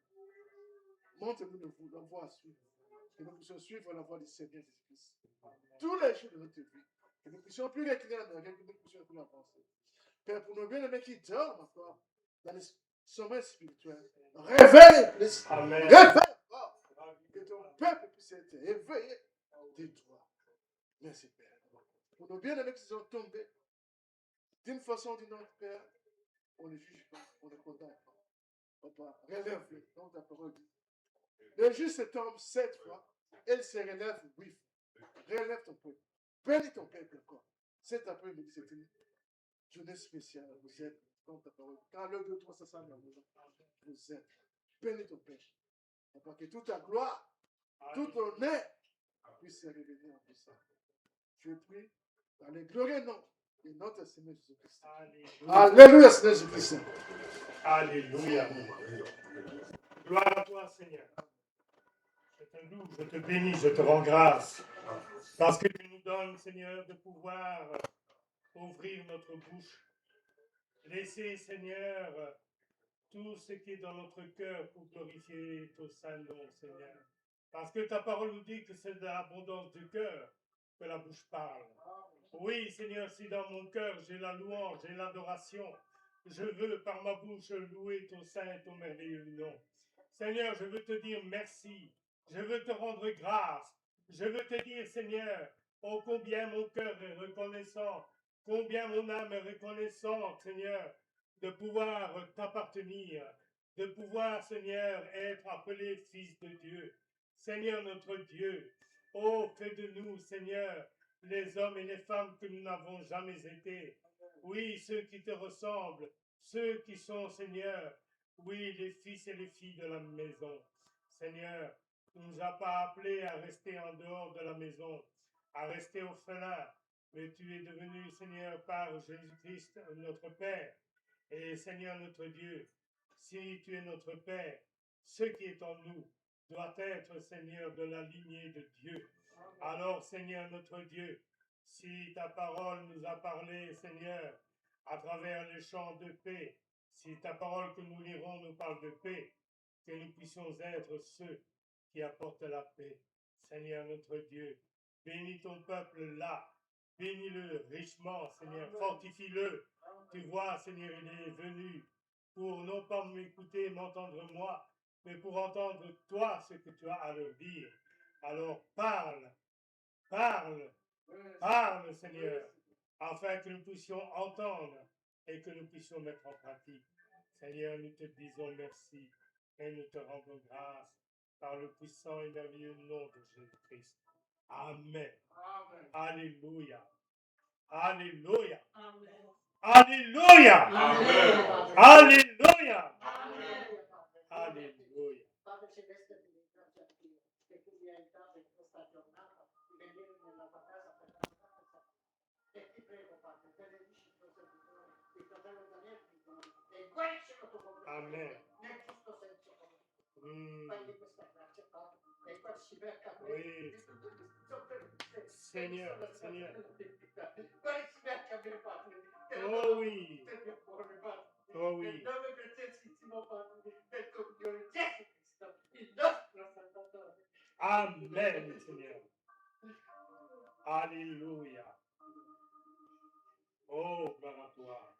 [SPEAKER 2] Montre-nous la voie à suivre. Que nous puissions suivre la voie du Seigneur Jésus-Christ. Tous les jours de notre vie. Que nous puissions plus reculer en arrière, que nous puissions plus avancer. Père, pour nos bien-aimés qui dorment encore dans les sommets spirituels, réveille plus.
[SPEAKER 4] Amen.
[SPEAKER 2] Réveille encore. Que ton peuple puisse être éveillé de toi. Merci, Père. Pour nos bien-aimés qui sont tombés, d'une façon ou d'une autre, Père, on ne juge pas, on ne condamne pas. Papa, relève-le, comme ta parole dit. Le juste tombe 7 fois, elle se relève 8 fois. Relève ton peuple. Bénis ton peuple encore. Cet après-midi, c'est une journée spéciale. Vous êtes, comme ta parole dit. Quand l'heure de 3 s'assemble à la maison, vous êtes. Bénis ton peuple. Papa, que toute ta gloire, tout honneur puisse se révéler en tout ça. Je prie dans le glorieux nom de notre Seigneur Jésus-Christ. Alléluia, Seigneur Jésus-Christ.
[SPEAKER 4] Alléluia. Gloire à toi, Seigneur. Je te loue, je te bénis, je te rends grâce. Parce que tu nous donnes, Seigneur, de pouvoir ouvrir notre bouche. Laisser, Seigneur, tout ce qui est dans notre cœur pour glorifier ton saint nom, Seigneur. Parce que ta parole nous dit que c'est de l'abondance du cœur que la bouche parle. Oui, Seigneur, si dans mon cœur j'ai la louange, j'ai l'adoration, je veux par ma bouche louer ton saint et ton merveilleux nom. Seigneur, je veux te dire merci, je veux te rendre grâce, je veux te dire, Seigneur, oh combien mon cœur est reconnaissant, combien mon âme est reconnaissante, Seigneur, de pouvoir t'appartenir, de pouvoir, Seigneur, être appelé fils de Dieu. Seigneur notre Dieu, oh fais de nous, Seigneur, les hommes et les femmes que nous n'avons jamais été. Oui, ceux qui te ressemblent, ceux qui sont, Seigneur, oui, les fils et les filles de la maison. Seigneur, tu ne nous as pas appelés à rester en dehors de la maison, à rester orphelins, mais tu es devenu, Seigneur, par Jésus-Christ, notre Père. Et Seigneur notre Dieu, si tu es notre Père, ce qui est en nous doit être, Seigneur, de la lignée de Dieu. Alors, Seigneur notre Dieu, si ta parole nous a parlé, Seigneur, à travers les chants de paix, si ta parole que nous lirons nous parle de paix, que nous puissions être ceux qui apportent la paix. Seigneur notre Dieu, bénis ton peuple là, bénis-le richement, Seigneur, fortifie-le. Tu vois, Seigneur, il est venu pour non pas m'écouter, m'entendre moi, mais pour entendre toi ce que tu as à leur dire. Alors parle, parle, parle, Seigneur, afin que nous puissions entendre et que nous puissions mettre en pratique. Seigneur, nous te disons merci et nous te rendons grâce par le puissant et merveilleux nom de Jésus-Christ. Amen.
[SPEAKER 2] Amen.
[SPEAKER 4] Alléluia. Alléluia.
[SPEAKER 2] Amen.
[SPEAKER 4] Alléluia.
[SPEAKER 2] Amen.
[SPEAKER 4] Alléluia. Alléluia.
[SPEAKER 5] Padre Celeste, ti ringrazio anch'io, che tu mi hai dato in questa giornata di venire nella tua casa per la tua casa. E ti prego, Padre, benedici i tuoi servitori, il fratello Daniele,
[SPEAKER 4] Amen.
[SPEAKER 5] nel giusto senso politico.
[SPEAKER 4] Mm.
[SPEAKER 5] Fagli questa grazia, Padre, e farsi veramente
[SPEAKER 4] Oui. Seigneur, Seigneur.
[SPEAKER 5] farsi veramente, Padre.
[SPEAKER 4] Oh oui.
[SPEAKER 5] Del mio cuore, Padre.
[SPEAKER 4] Oh
[SPEAKER 5] Nel
[SPEAKER 4] oui.
[SPEAKER 5] nome preziosissimo, Padre, del tuo Figlio Gesù Cristo, il nostro Salvatore.
[SPEAKER 4] Amen, Seigneur. Alléluia. Oh, gloire à toi.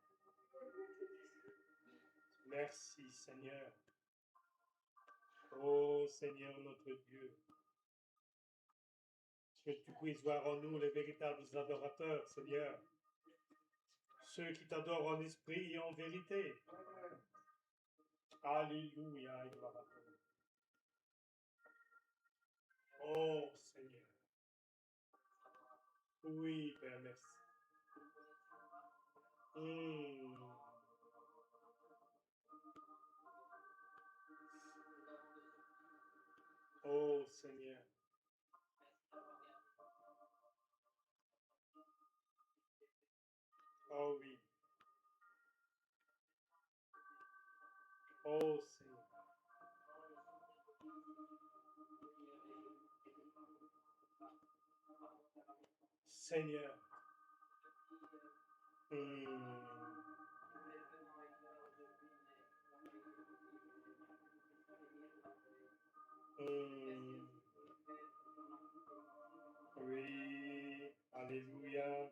[SPEAKER 4] Merci, Seigneur. Oh, Seigneur notre Dieu. Que tu puisses voir en nous les véritables adorateurs, Seigneur. Ceux qui t'adorent en esprit et en vérité. Alléluia. Et gloire à toi. Oh, Seigneur. Oui, Père, merci. Mm. Oh, Seigneur. Oh oui. Oh, Seigneur. Seigneur. Mm. Mm. Oui. Alléluia.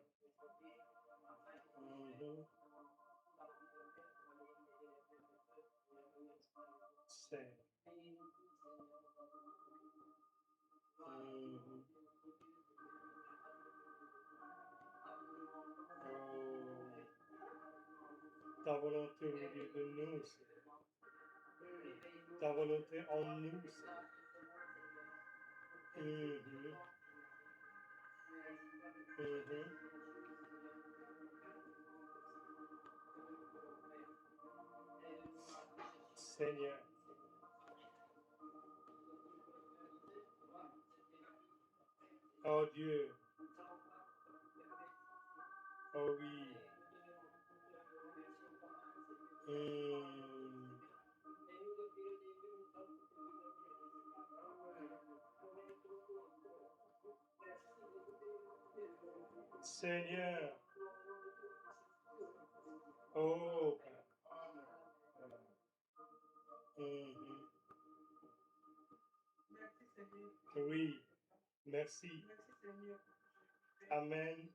[SPEAKER 4] Mhm. Seigneur. Mhm. Oh. Ta volonté au milieu de nous, Seigneur. Ta volonté en nous, Seigneur. Mhm. Mhm. Seigneur. Oh Dieu. Oh oui. Mm. Seigneur. Oh Père. Mhm.
[SPEAKER 5] Merci Seigneur.
[SPEAKER 4] Oui. Merci.
[SPEAKER 5] Merci Seigneur.
[SPEAKER 4] Amen.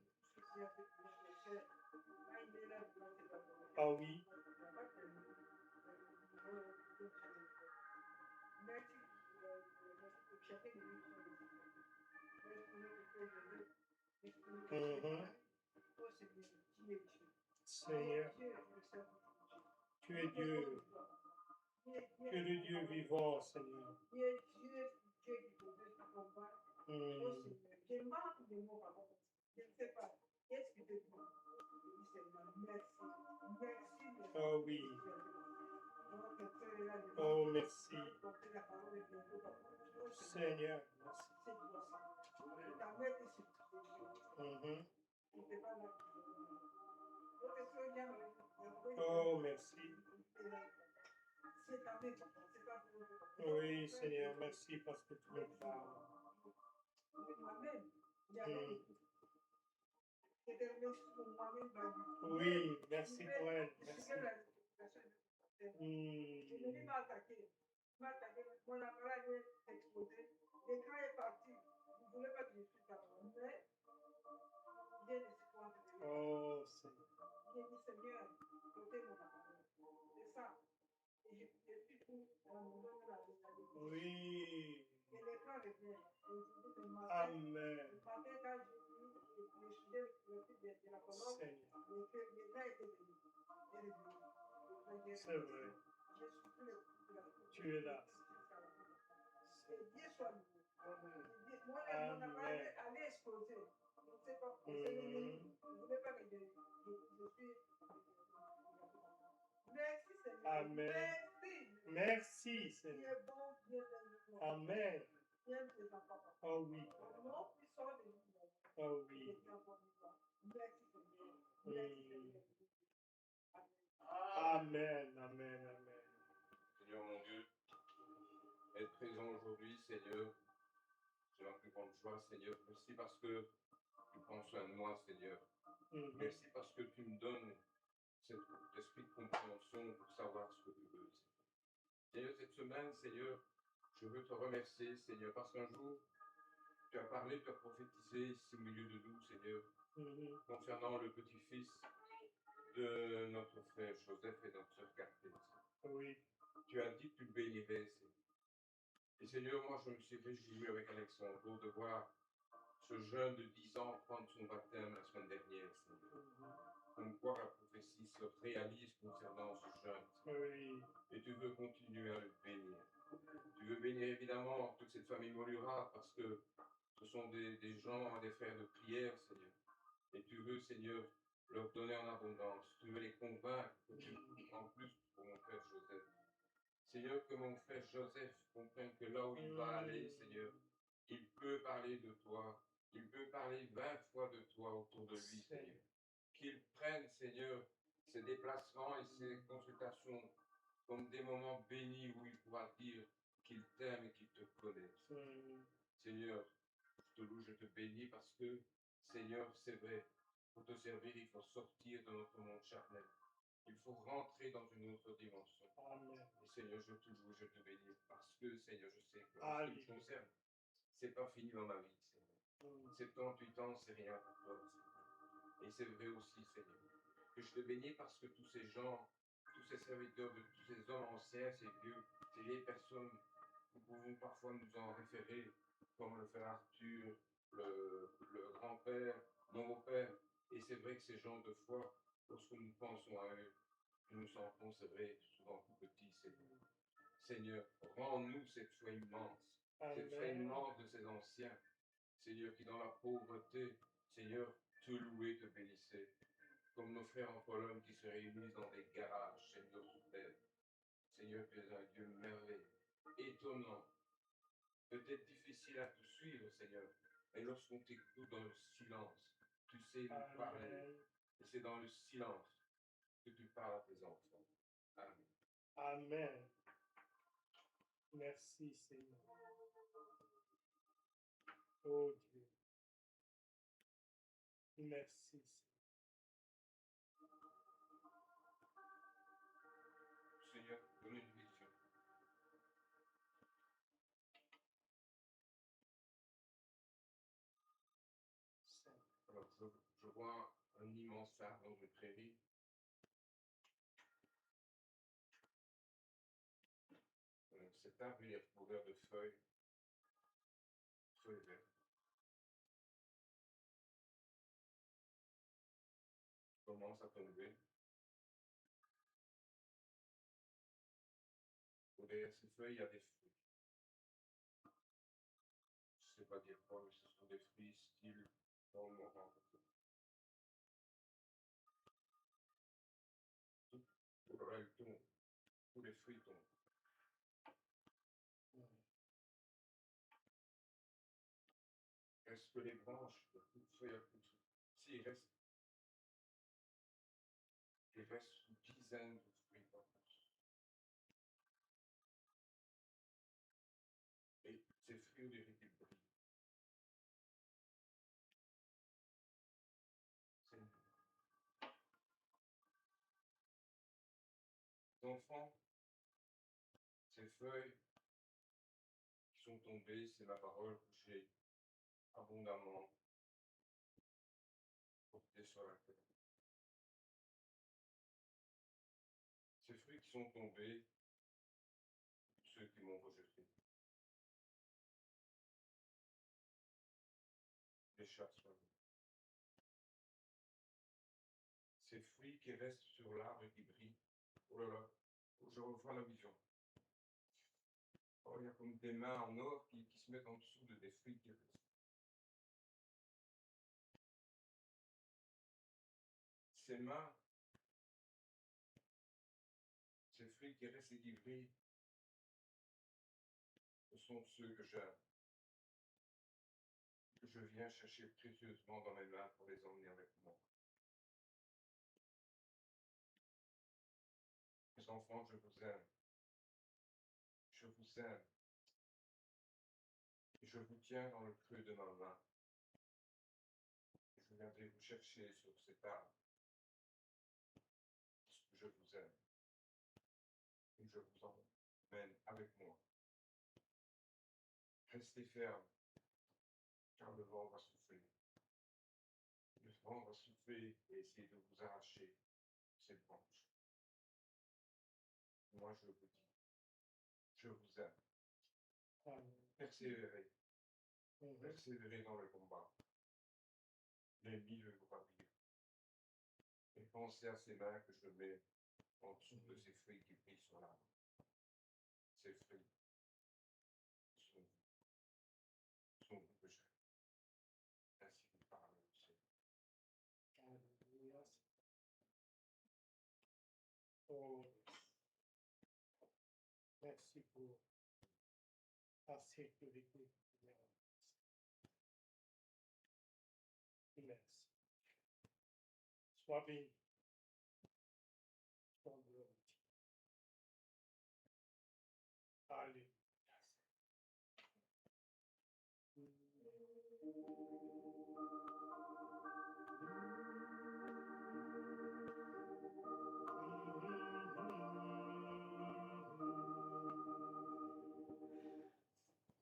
[SPEAKER 4] Oh oui.
[SPEAKER 5] Merci pour chacun de nous.
[SPEAKER 4] Mhm. Seigneur, tu es Dieu. Tu es le Dieu vivant, Seigneur. Mm.
[SPEAKER 5] Je manque de mots, papa. Je ne sais pas. Qu'est-ce que tu dis? Merci. Merci.
[SPEAKER 4] Oh oui. Oh, merci. Seigneur, merci. Mhm. Oh, merci. Oui, Seigneur, merci parce que tu me parles. Mm. Oui, merci pour elle. Merci. Mm.
[SPEAKER 5] L'écran est parti. Vous ne voulez pas que je suis d'accord. Mais Dieu ne se compte de moi.
[SPEAKER 4] Oh, Seigneur.
[SPEAKER 5] J'ai dit, Seigneur, ôtez mon appareil. C'est ça. Et je suis tout dans mon nom de la vie.
[SPEAKER 4] Oui.
[SPEAKER 5] Et l'écran revient. Et je dis, le matin,
[SPEAKER 4] Amen.
[SPEAKER 5] quand j'ai vu le sujet de la colonne,
[SPEAKER 4] Seigneur.
[SPEAKER 5] le gars était venu. Il est venu.
[SPEAKER 4] C'est vrai.
[SPEAKER 5] J'ai soufflé le coup de la
[SPEAKER 4] Tu es là.
[SPEAKER 5] Et Dieu soit loué. Mon
[SPEAKER 4] Amen.
[SPEAKER 5] appareil allait exploser. Je ne sais pas. C'est l'ennemi. Je ne voulais pas que je suis. Merci Seigneur.
[SPEAKER 4] Amen.
[SPEAKER 5] Merci.
[SPEAKER 4] Merci,
[SPEAKER 5] Tu
[SPEAKER 4] Seigneur.
[SPEAKER 5] es bon, Dieu est bon.
[SPEAKER 4] Amen.
[SPEAKER 5] Viens tes enfants.
[SPEAKER 4] Oh oui.
[SPEAKER 5] Au nom puissant de Jésus.
[SPEAKER 4] Oh oui.
[SPEAKER 5] Merci Seigneur.
[SPEAKER 4] Mm.
[SPEAKER 5] Merci Seigneur.
[SPEAKER 4] Amen, amen, amen.
[SPEAKER 1] Seigneur mon Dieu, être présent aujourd'hui, Seigneur, c'est ma plus grande joie, Seigneur. Merci parce que tu prends soin de moi, Seigneur. Merci parce que tu me donnes cet esprit de compréhension pour savoir ce que tu veux, Seigneur. Seigneur, cette semaine, Seigneur, je veux te remercier, Seigneur, parce qu'un jour, tu as parlé, tu as prophétisé ici au milieu de nous, Seigneur, concernant le petit-fils de notre frère Joseph et notre sœur Catherine.
[SPEAKER 4] Oui.
[SPEAKER 1] Tu as dit que tu le bénirais, Seigneur. Et Seigneur, moi, je me suis réjoui avec Alexandre de voir ce jeune de 10 ans prendre son baptême la semaine dernière, Seigneur. Comme quoi la prophétie se réalise concernant ce jeune.
[SPEAKER 4] Oui.
[SPEAKER 1] Et tu veux continuer à le bénir. Tu veux bénir évidemment toute cette famille Molura parce que ce sont des gens, des frères de prière, Seigneur. Et tu veux, Seigneur, leur donner en abondance. Tu veux les convaincre que tu en plus pour mon frère Joseph. Seigneur, que mon frère Joseph comprenne que là où il va aller, Seigneur, il peut parler de toi. Il peut parler 20 fois de toi autour de lui, Seigneur. Qu'il prenne, Seigneur, ses déplacements et ses consultations comme des moments bénis où il pourra dire qu'il t'aime et qu'il te connaît. Seigneur, je te loue, je te bénis parce que, Seigneur, c'est vrai, pour te servir, il faut sortir de notre monde charnel. Il faut rentrer dans une autre dimension.
[SPEAKER 4] Amen.
[SPEAKER 1] Et Seigneur, je te loue, je te bénis parce que, Seigneur, je sais que en ce qui me concerne, c'est pas fini dans ma vie, Seigneur. 78 ans, c'est rien pour toi, Seigneur. Et c'est vrai aussi, Seigneur, que je te bénis parce que tous ces gens, tous ces serviteurs, tous ces hommes anciens, ces vieux, ces vieilles personnes, nous pouvons parfois nous en référer, comme le frère Arthur, le grand-père, mon beau-père. Et c'est vrai que ces gens de foi, lorsque nous pensons à eux, nous nous sentons, c'est vrai, souvent tout petits, Seigneur. Seigneur, rends-nous cette foi immense, cette foi immense de ces anciens, Seigneur, qui dans la pauvreté, Seigneur, te louaient, te bénissaient, comme nos frères en Pologne qui se réunissent dans des garages, Seigneur, sous terre. Seigneur, tu es un Dieu merveilleux, étonnant, peut-être difficile à te suivre, Seigneur, mais lorsqu'on t'écoute dans le silence, tu sais nous parler, et c'est dans le silence que tu parles à tes enfants. Amen.
[SPEAKER 4] Amen. Merci, Seigneur. Oh Dieu. Merci, Seigneur.
[SPEAKER 1] Seigneur, donne une vision. Alors, je vois un immense arbre dans une prairie. Cet arbre il est recouvert de feuilles vertes. Commence à tomber. Derrière ces feuilles, il y a des fruits. Je ne sais pas dire quoi, mais ce sont des fruits style pomme, orange. Tout le reste tombe. Tous les fruits tombent. Est-ce que les branches, il y a plus de feuilles, il y a plus de fruits? Si, il reste une dizaine de fruits par plus. Et ces fruits, on dirait qu'ils brillent. C'est une... Les enfants, ces feuilles qui sont tombées, c'est ma parole que j'ai abondamment portée sur la terre. Ces fruits qui sont tombés, ceux qui m'ont rejeté. Les chats sont venus. Ces fruits qui restent sur l'arbre et qui brillent. Oh là là, je revois la vision. Oh, il y a comme des mains en or qui se mettent en dessous de des fruits qui restent. Ces mains, ces fruits qui restent et qui brillent, ce sont ceux que je viens chercher précieusement dans mes mains pour les emmener avec moi. Mes enfants, je vous aime. vous aime. Et je vous tiens dans le creux de ma main. Je viendrai vous chercher sur cet arbre. Parce que je vous aime. Et je vous emmène avec moi. Restez ferme, car le vent va souffler. Le vent va souffler et essayer de vous arracher cette branche. Moi, je vous dis, je vous aime. Persévérez. Persévérez dans le combat. L'ennemi veut vous ravir. Et pensez à ces mains que je mets en dessous de ces fruits qui brillent sur l'arbre. Ces fruits sont vous que j'aime. Ainsi vous parle le Seigneur.
[SPEAKER 4] Alléluia. Oh, merci pour ta sécurité. Merci. Sois béni. Sois glorifié. Alléluia.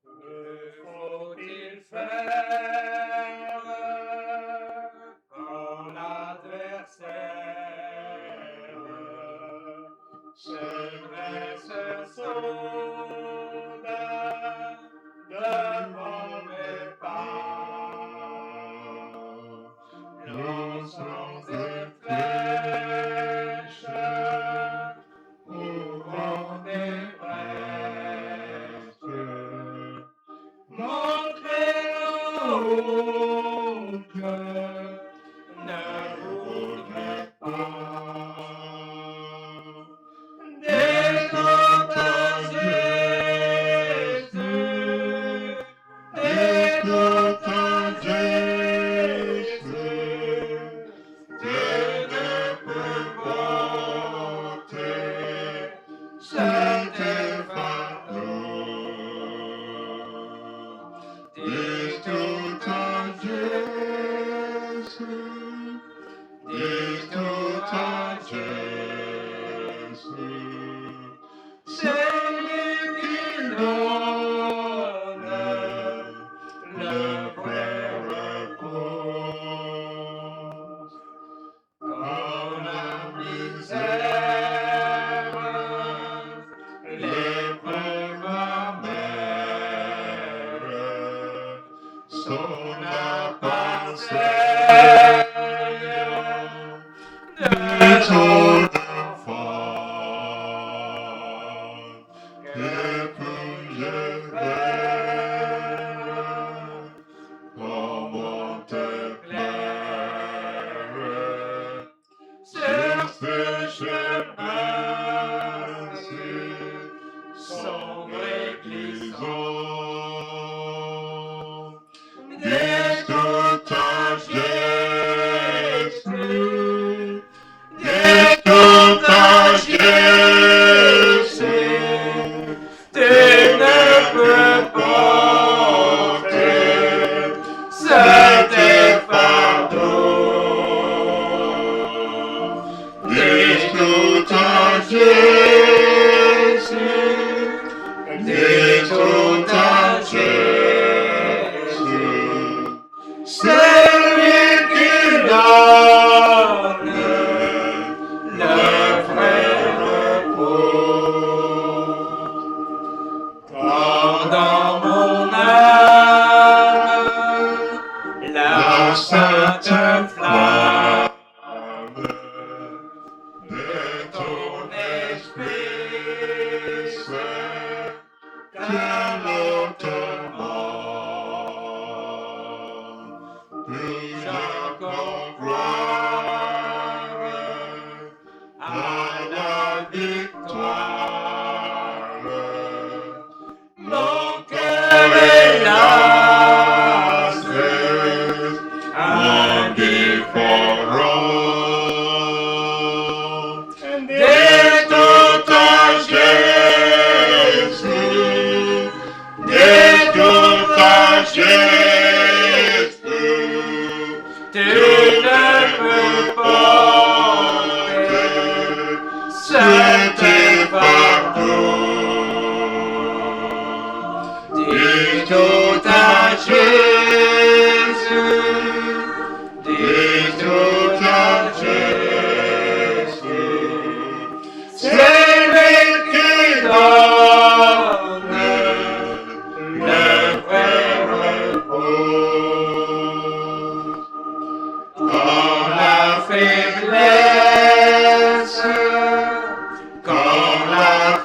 [SPEAKER 4] Que faut-il faire quand l'adversaire se dresse soudain devant mes pas, lançant des flèches, ouvrant des brèches, montrez en haut que ne voudrait pas. Dès qu'entend Jésus, dès qu'entend Jésus, Dieu ne peut porter cet fardeau. Dis tout à Jésus, dis tout à Jésus, c'est lui qui donne le vrai repos. Quand la misère, l'épreuve amère, son appart de ton enfant, que puis-je faire? Comment te plaire sur ce chemin-ci, sombre et glissant? Dis tout à Jésus, dis tout à Jésus, tu ne peux porter cet fardeau. Dis tout à Jésus, dis tout à Jésus, c'est lui qui donne le vrai repos. Quand dans mon âme la sainte flamme de ton esprit calotement, puis-je encore croire à la victoire? Mon cœur est lassé, indifférent. Dès tout à Jésus,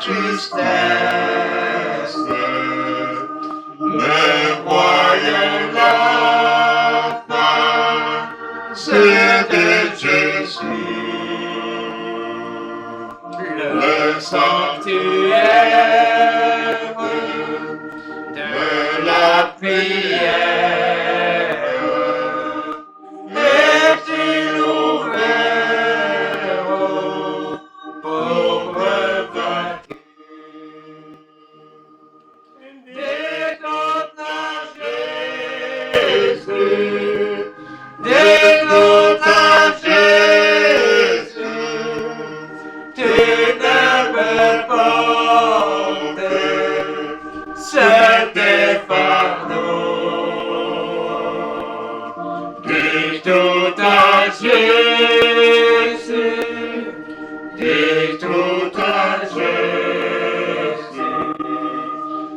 [SPEAKER 3] tristesse, mais voyons la face de Jésus. Le sanctuaire de la prière est-il ouvert aux pauvres vaincus? Déconte à Jésus, déconte à Jésus, tu ne peux porter seul tes fardeaux. Dis tout à Jésus, dis tout à Jésus,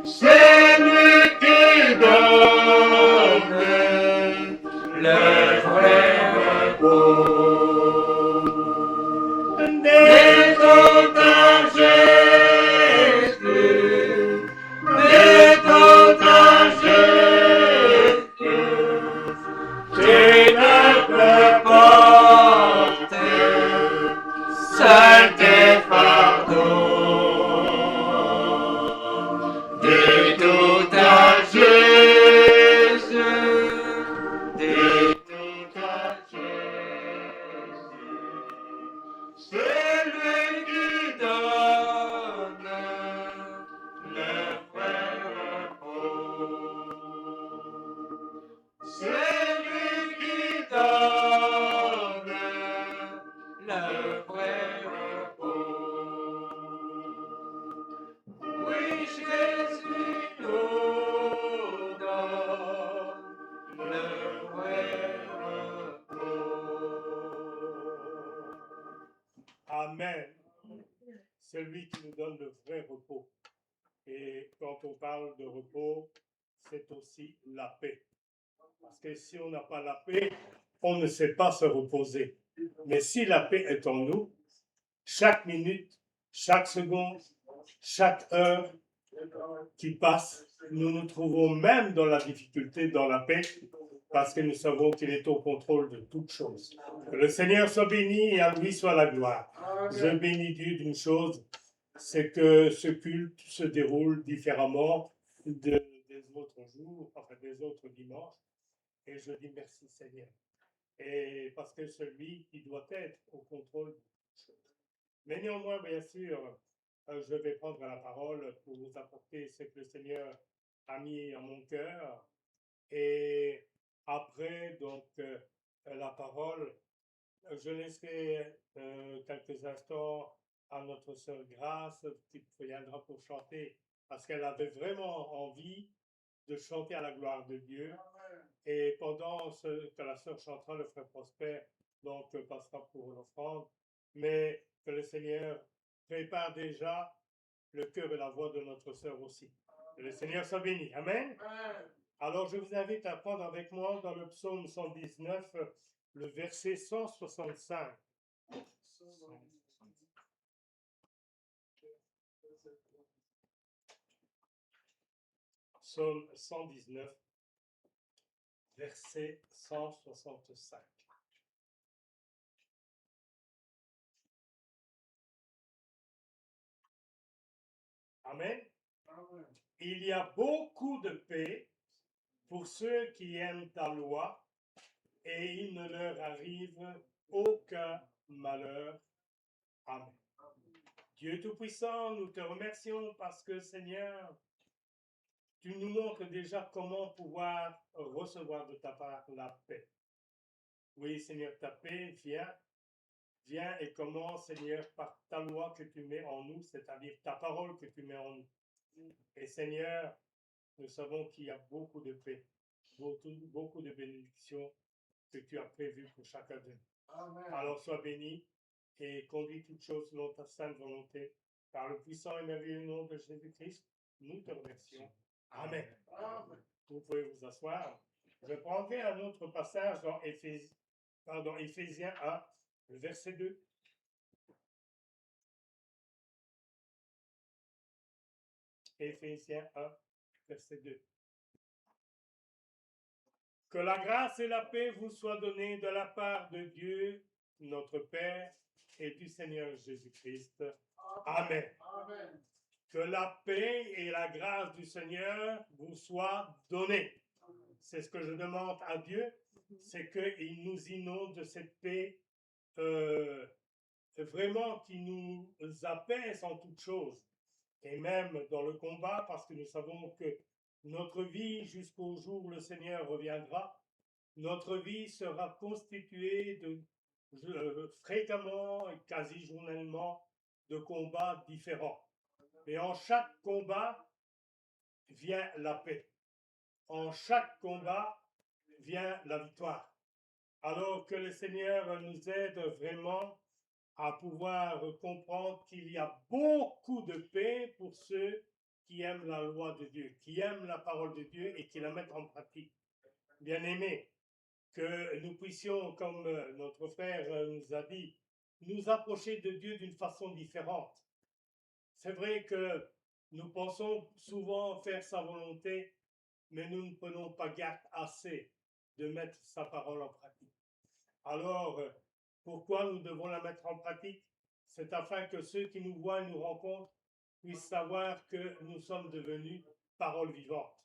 [SPEAKER 3] c'est lui qui donne le vrai repos. Dis tout à Jésus, dis tout à Jésus, tu ne peux porter seul tes fardeaux. Dis tout à Jésus, dis tout à Jésus, c'est lui qui donne le vrai repos. C'est lui qui donne le vrai repos. Oui, Jésus nous donne le vrai repos.
[SPEAKER 4] Amen. C'est lui qui nous donne le vrai repos. Et quand on parle de repos, c'est aussi la paix. Parce que si on n'a pas la paix, on ne sait pas se reposer. Mais si la paix est en nous, chaque minute, chaque seconde, chaque heure qui passe, nous nous trouvons même dans la difficulté, dans la paix, parce que nous savons qu'il est au contrôle de toutes choses. Que le Seigneur soit béni et à lui soit la gloire. Je bénis Dieu d'une chose, c'est que ce culte se déroule différemment des autres jours, enfin des autres dimanches. Et je dis merci Seigneur. Et parce que celui qui doit être au contrôle de toutes choses. Mais néanmoins, bien sûr, je vais prendre la parole pour vous apporter ce que le Seigneur a mis en mon cœur. Et après, donc, la parole, je laisserai quelques instants à notre sœur Grâce qui viendra pour chanter parce qu'elle avait vraiment envie de chanter à la gloire de Dieu. Et pendant que la sœur chantera, le frère Prosper donc passera pour l'offrande. Mais que le Seigneur prépare déjà le cœur et la voix de notre sœur aussi. Que le Seigneur soit béni. Amen. Alors je vous invite à prendre avec moi dans le psaume 119, le verset 165. Psaume 119, verset 165. Amen. Il y a beaucoup de paix pour ceux qui aiment ta loi et il ne leur arrive aucun malheur. Amen. Dieu Tout-Puissant, nous te remercions parce que, Seigneur, tu nous montres déjà comment pouvoir recevoir de ta part la paix. Oui, Seigneur, ta paix vient et comment, Seigneur, par ta loi que tu mets en nous, c'est-à-dire ta parole que tu mets en nous. Et Seigneur, nous savons qu'il y a beaucoup de paix, beaucoup de bénédictions que tu as prévues pour chacun de nous. Alors sois béni et conduis toutes choses selon ta sainte volonté. Par le puissant et merveilleux nom de Jésus-Christ, nous te remercions. Amen. Vous pouvez vous asseoir. Je prendrai un autre passage dans Éphésiens 1, le verset 2. Éphésiens 1, verset 2. Que la grâce et la paix vous soient données de la part de Dieu, notre Père, et du Seigneur Jésus-Christ. Amen.
[SPEAKER 2] Amen.
[SPEAKER 4] Que la paix et la grâce du Seigneur vous soient données. C'est ce que je demande à Dieu, c'est qu'il nous inonde de cette paix vraiment qui nous apaise en toutes choses. Et même dans le combat, parce que nous savons que notre vie, jusqu'au jour où le Seigneur reviendra, notre vie sera constituée de fréquemment et quasi journellement de combats différents. Et en chaque combat vient la paix. En chaque combat vient la victoire. Alors que le Seigneur nous aide vraiment à pouvoir comprendre qu'il y a beaucoup de paix pour ceux qui aiment la loi de Dieu, qui aiment la parole de Dieu et qui la mettent en pratique. Bien-aimés, que nous puissions, comme notre frère nous a dit, nous approcher de Dieu d'une façon différente. C'est vrai que nous pensons souvent faire sa volonté, mais nous ne prenons pas garde assez de mettre sa parole en pratique. Alors, pourquoi nous devons la mettre en pratique? C'est afin que ceux qui nous voient et nous rencontrent puissent savoir que nous sommes devenus parole vivante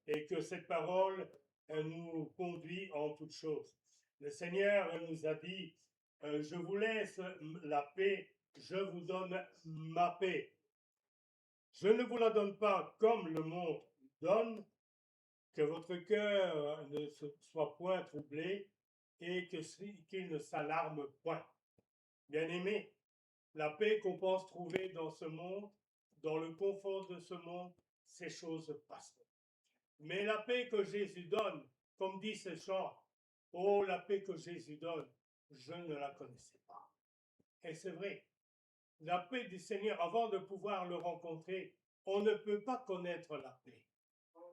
[SPEAKER 4] et que cette parole nous conduit en toutes choses. Le Seigneur nous a dit, je vous laisse la paix, je vous donne ma paix. Je ne vous la donne pas comme le monde donne, que votre cœur ne soit point troublé et qu'il ne s'alarme point. Bien-aimés, la paix qu'on pense trouver dans ce monde, dans le confort de ce monde, ces choses passent. Mais la paix que Jésus donne, comme dit ce chant, oh, la paix que Jésus donne, je ne la connaissais pas. Et c'est vrai, la paix du Seigneur, avant de pouvoir le rencontrer, on ne peut pas connaître la paix.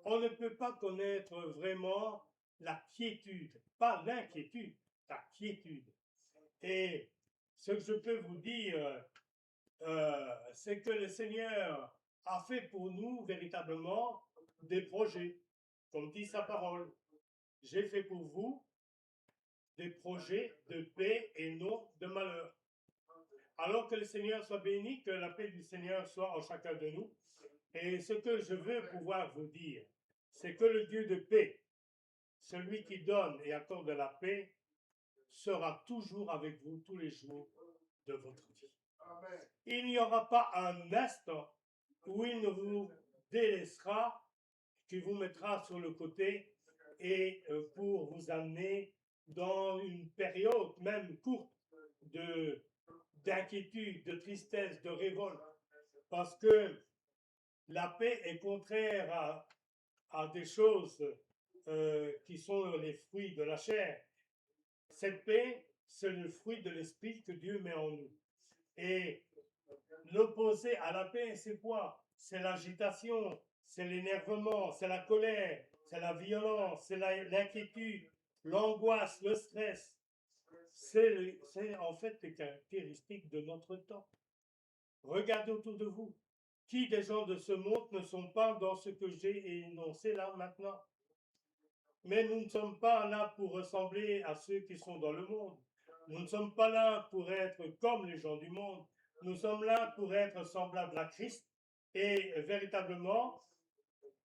[SPEAKER 4] On ne peut pas connaître vraiment la quiétude, pas l'inquiétude, la quiétude. Et ce que je peux vous dire, c'est que le Seigneur a fait pour nous véritablement des projets, comme dit sa parole. J'ai fait pour vous des projets de paix et non de malheur. Alors que le Seigneur soit béni, que la paix du Seigneur soit en chacun de nous. Et ce que je veux pouvoir vous dire, c'est que le Dieu de paix, celui qui donne et accorde la paix, sera toujours avec vous tous les jours de votre vie.
[SPEAKER 2] Amen.
[SPEAKER 4] Il n'y aura pas un instant où il ne vous délaissera, qui vous mettra sur le côté et pour vous amener dans une période même courte d'inquiétude, de tristesse, de révolte. Parce que la paix est contraire à des choses qui sont les fruits de la chair. Cette paix, c'est le fruit de l'esprit que Dieu met en nous. Et l'opposé à la paix, c'est quoi? C'est l'agitation, c'est l'énervement, c'est la colère, c'est la violence, c'est l'inquiétude, l'angoisse, le stress. C'est en fait les caractéristiques de notre temps. Regardez autour de vous. Qui des gens de ce monde ne sont pas dans ce que j'ai énoncé là maintenant? Mais nous ne sommes pas là pour ressembler à ceux qui sont dans le monde. Nous ne sommes pas là pour être comme les gens du monde. Nous sommes là pour être semblables à Christ et véritablement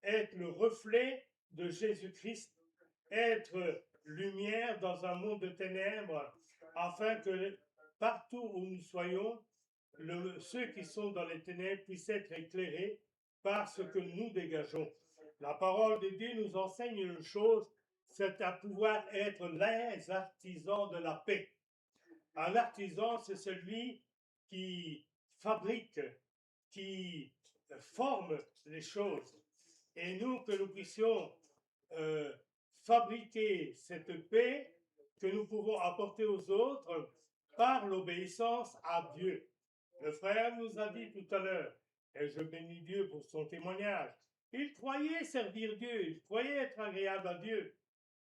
[SPEAKER 4] être le reflet de Jésus-Christ, être lumière dans un monde de ténèbres, afin que partout où nous soyons, ceux qui sont dans les ténèbres puissent être éclairés par ce que nous dégageons. La parole de Dieu nous enseigne une chose, c'est à pouvoir être les artisans de la paix. Un artisan, c'est celui qui fabrique, qui forme les choses. Et nous, que nous puissions fabriquer cette paix que nous pouvons apporter aux autres par l'obéissance à Dieu. Le frère nous a dit tout à l'heure, et je bénis Dieu pour son témoignage, il croyait servir Dieu, il croyait être agréable à Dieu.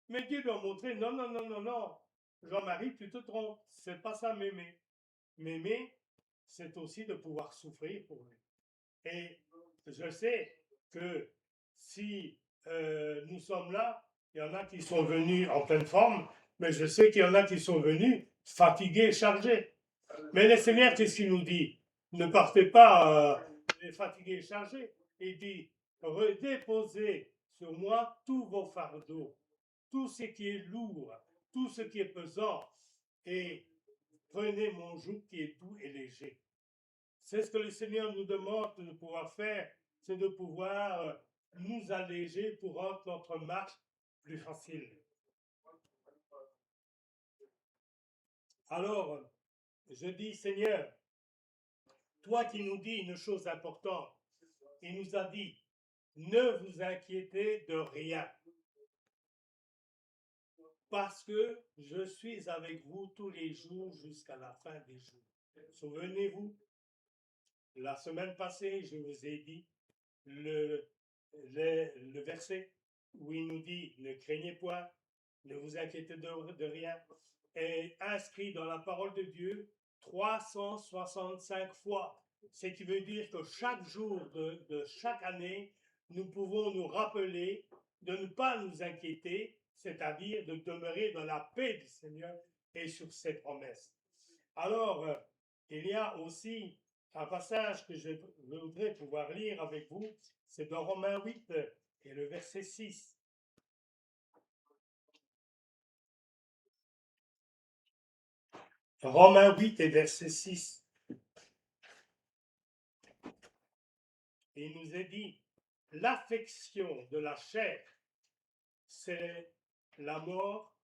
[SPEAKER 4] Mais Dieu lui a montré, non, non, non, non, non, Jean-Marie, tu te trompes, c'est pas ça m'aimer. M'aimer, c'est aussi de pouvoir souffrir pour lui. Et je sais que si nous sommes là, il y en a qui sont venus en pleine forme, mais je sais qu'il y en a qui sont venus fatigués et chargés. Mais le Seigneur, qu'est-ce qu'il nous dit? Ne partez pas fatigués et chargés. Il dit, redéposez sur moi tous vos fardeaux, tout ce qui est lourd, tout ce qui est pesant, et prenez mon joug qui est doux et léger. C'est ce que le Seigneur nous demande de pouvoir faire, c'est de pouvoir nous alléger pour rendre notre marche plus facile. Alors, je dis, Seigneur, toi qui nous dis une chose importante, il nous a dit, ne vous inquiétez de rien, parce que je suis avec vous tous les jours jusqu'à la fin des jours. Souvenez-vous, la semaine passée, je vous ai dit le verset où il nous dit, ne craignez point, ne vous inquiétez de rien, est inscrit dans la parole de Dieu 365 fois. Ce qui veut dire que chaque jour de chaque année, nous pouvons nous rappeler de ne pas nous inquiéter, c'est-à-dire de demeurer dans la paix du Seigneur et sur ses promesses. Alors, il y a aussi un passage que je voudrais pouvoir lire avec vous, c'est dans Romains 8 et le verset 6. Romains 8 et verset 6. Il nous est dit, l'affection de la chair, c'est la mort,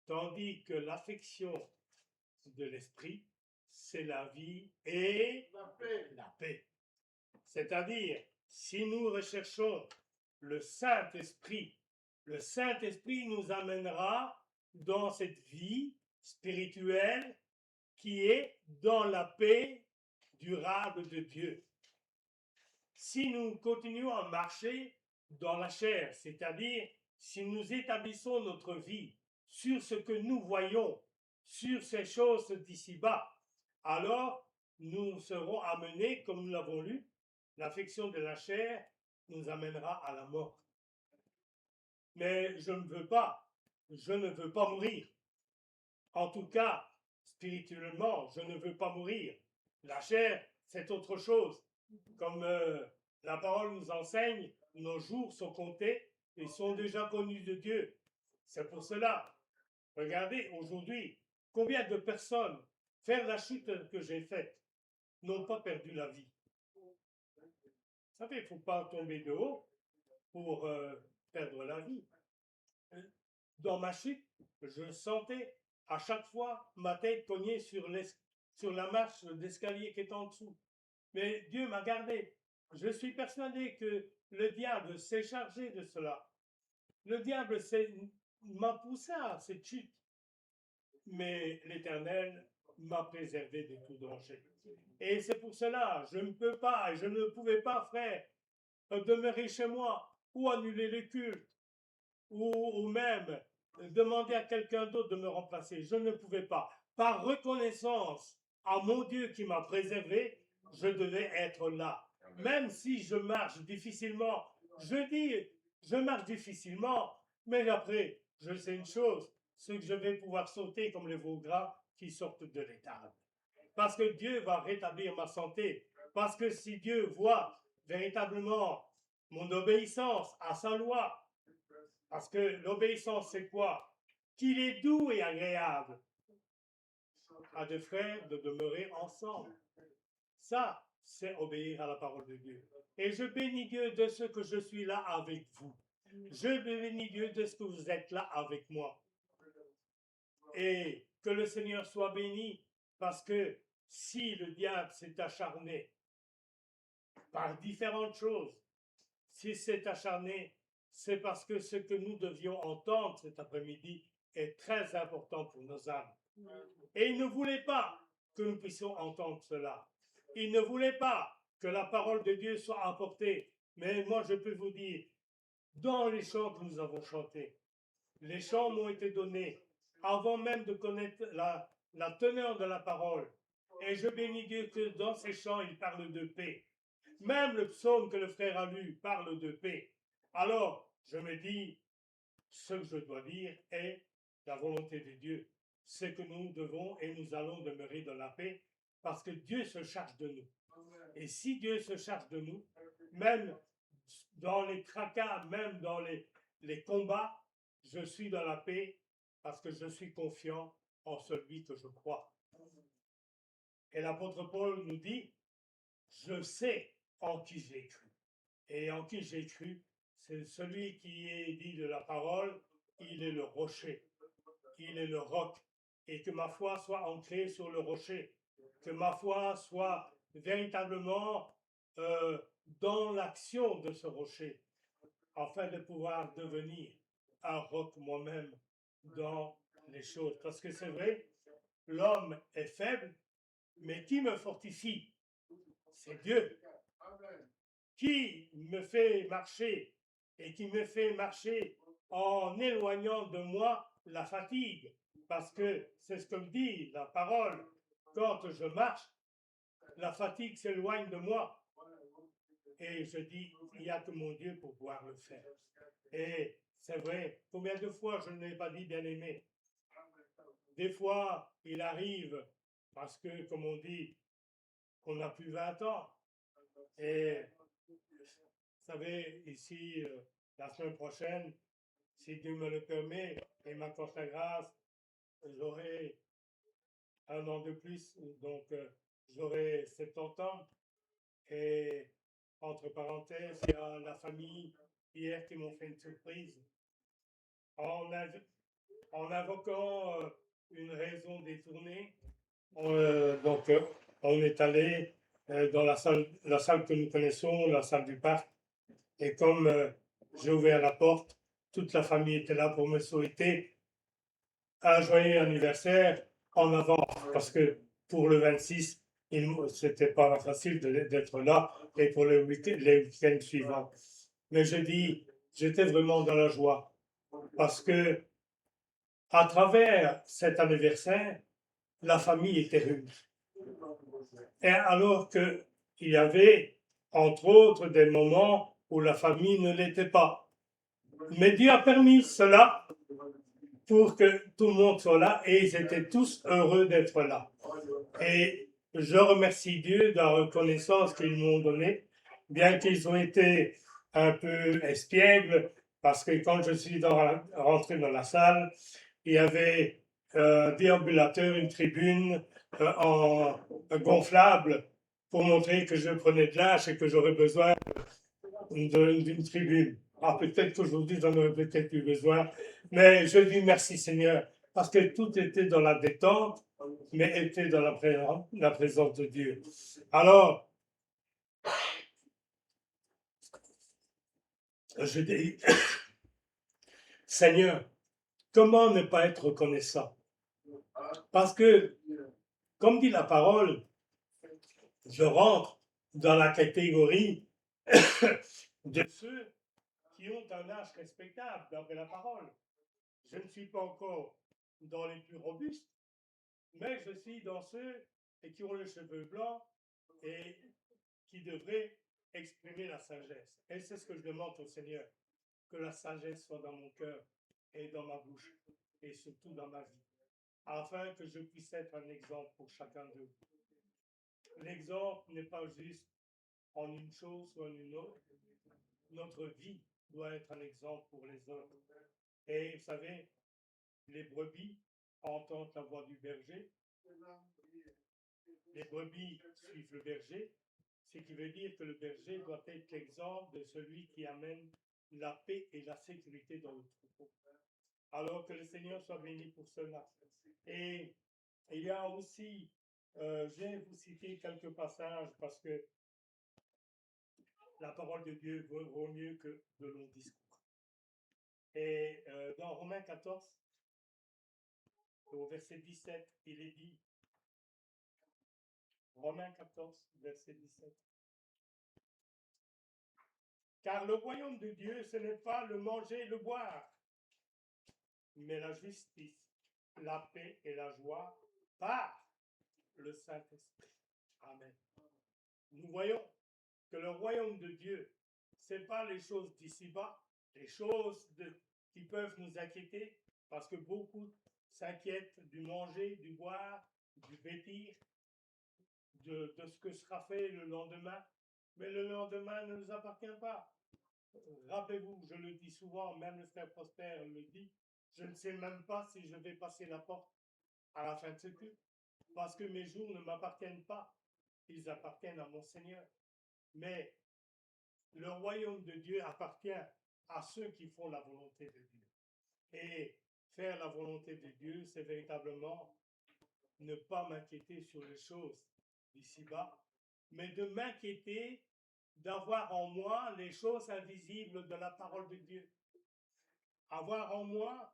[SPEAKER 4] tandis que l'affection de l'esprit, c'est la vie et la paix. C'est-à-dire, si nous recherchons le Saint-Esprit nous amènera dans cette vie spirituelle qui est dans la paix durable de Dieu. Si nous continuons à marcher dans la chair, c'est-à-dire si nous établissons notre vie sur ce que nous voyons, sur ces choses d'ici-bas, alors nous serons amenés, comme nous l'avons lu, l'affection de la chair nous amènera à la mort. Mais je ne veux pas mourir. En tout cas, spirituellement, je ne veux pas mourir. La chair, c'est autre chose. Comme la parole nous enseigne, nos jours sont comptés et sont déjà connus de Dieu. C'est pour cela, regardez aujourd'hui, combien de personnes, faire la chute que j'ai faite, n'ont pas perdu la vie. Vous savez, il ne faut pas tomber de haut pour perdre la vie. Dans ma chute, je sentais à chaque fois ma tête cognée sur la marche d'escalier qui est en dessous. Mais Dieu m'a gardé. Je suis persuadé que le diable s'est chargé de cela. Le diable m'a poussé à cette chute. Mais l'Éternel m'a préservé de tout danger. Et c'est pour cela, je ne peux pas, je ne pouvais pas, frère, demeurer chez moi ou annuler le culte ou même demander à quelqu'un d'autre de me remplacer. Je ne pouvais pas. Par reconnaissance à mon Dieu qui m'a préservé, je devais être là. Même si je marche difficilement, je marche difficilement, mais après, je sais une chose, c'est que je vais pouvoir sauter comme les veaux gras qui sortent de l'étable. Parce que Dieu va rétablir ma santé. Parce que si Dieu voit véritablement mon obéissance à sa loi, parce que l'obéissance, c'est quoi? Qu'il est doux et agréable à deux frères de demeurer ensemble. Ça, c'est obéir à la parole de Dieu. Et je bénis Dieu de ce que je suis là avec vous. Je bénis Dieu de ce que vous êtes là avec moi. Et que le Seigneur soit béni, parce que si le diable s'est acharné par différentes choses, s'il s'est acharné, c'est parce que ce que nous devions entendre cet après-midi est très important pour nos âmes. Et il ne voulait pas que nous puissions entendre cela. Il ne voulait pas que la parole de Dieu soit apportée. Mais moi, je peux vous dire, dans les chants que nous avons chantés, les chants m'ont été donnés avant même de connaître la teneur de la parole. Et je bénis Dieu que dans ces chants, il parle de paix. Même le psaume que le frère a lu parle de paix. Alors, je me dis, ce que je dois dire est la volonté de Dieu. C'est que nous devons et nous allons demeurer dans la paix parce que Dieu se charge de nous. Et si Dieu se charge de nous, même dans les tracas, même dans les combats, je suis dans la paix parce que je suis confiant en celui que je crois. Et l'apôtre Paul nous dit, je sais en qui j'ai cru. Et en qui j'ai cru, c'est celui qui est dit de la parole, il est le rocher, il est le roc. Et que ma foi soit ancrée sur le rocher, que ma foi soit véritablement dans l'action de ce rocher, afin de pouvoir devenir un roc moi-même dans les choses. Parce que c'est vrai, l'homme est faible, mais qui me fortifie? C'est Dieu. Qui me fait marcher et qui me fait marcher en éloignant de moi la fatigue. Parce que c'est ce que me dit la parole. Quand je marche, la fatigue s'éloigne de moi. Et je dis, il n'y a que mon Dieu pour pouvoir le faire. Et c'est vrai, combien de fois je ne l'ai pas dit bien aimé? Des fois, il arrive, parce que, comme on dit, qu'on n'a plus 20 ans. Et vous savez, ici, la semaine prochaine, si Dieu me le permet et m'accorde la grâce, j'aurai un an de plus, donc j'aurai 70 ans. Et entre parenthèses, il y a la famille hier qui m'ont fait une surprise en invoquant une raison détournée. Donc, on est allé dans la salle que nous connaissons, la salle du parc. Et comme j'ai ouvert la porte, toute la famille était là pour me souhaiter un joyeux anniversaire en avance. Parce que pour le 26, c'était pas facile d'être là et pour les week-ends suivants. Mais je dis, j'étais vraiment dans la joie. Parce que à travers cet anniversaire, la famille était unie. Et alors qu'il y avait, entre autres, des moments où la famille ne l'était pas. Mais Dieu a permis cela pour que tout le monde soit là et ils étaient tous heureux d'être là. Et je remercie Dieu de la reconnaissance qu'ils m'ont donnée, bien qu'ils ont été un peu espiègles, parce que quand je suis rentré dans la salle, il y avait un déambulateur, une tribune en gonflable pour montrer que je prenais de l'âge et que j'aurais besoin d'une tribune. Ah, peut-être qu'aujourd'hui, j'en aurais peut-être plus besoin, mais je dis merci Seigneur, parce que tout était dans la détente, mais était dans la présence de Dieu. Alors, je dis, Seigneur, comment ne pas être reconnaissant? Parce que, comme dit la parole, je rentre dans la catégorie de ceux qui ont un âge respectable, d'après la parole. Je ne suis pas encore dans les plus robustes, mais je suis dans ceux qui ont les cheveux blancs et qui devraient exprimer la sagesse. Et c'est ce que je demande au Seigneur, que la sagesse soit dans mon cœur et dans ma bouche, et surtout dans ma vie, afin que je puisse être un exemple pour chacun d'eux. L'exemple n'est pas juste en une chose ou en une autre. Notre vie doit être un exemple pour les autres. Et vous savez, les brebis entendent la voix du berger. Les brebis suivent le berger, ce qui veut dire que le berger doit être l'exemple de celui qui amène la paix et la sécurité dans le troupeau. Alors que le Seigneur soit béni pour cela. Et il y a aussi, je vais vous citer quelques passages parce que la parole de Dieu vaut mieux que de longs discours. Et dans Romains 14, au verset 17, il est dit, Romains 14, verset 17. Car le royaume de Dieu, ce n'est pas le manger et le boire, mais la justice, la paix et la joie par le Saint-Esprit. Amen. Nous voyons que le royaume de Dieu, ce n'est pas les choses d'ici-bas, les choses qui peuvent nous inquiéter, parce que beaucoup s'inquiètent du manger, du boire, du vêtir, de ce que sera fait le lendemain. Mais le lendemain ne nous appartient pas. Rappelez-vous, je le dis souvent, même le frère Prosper le dit, je ne sais même pas si je vais passer la porte à la fin de ce culte, parce que mes jours ne m'appartiennent pas, ils appartiennent à mon Seigneur. Mais le royaume de Dieu appartient à ceux qui font la volonté de Dieu. Et faire la volonté de Dieu, c'est véritablement ne pas m'inquiéter sur les choses d'ici-bas, mais de m'inquiéter d'avoir en moi les choses invisibles de la parole de Dieu. Avoir en moi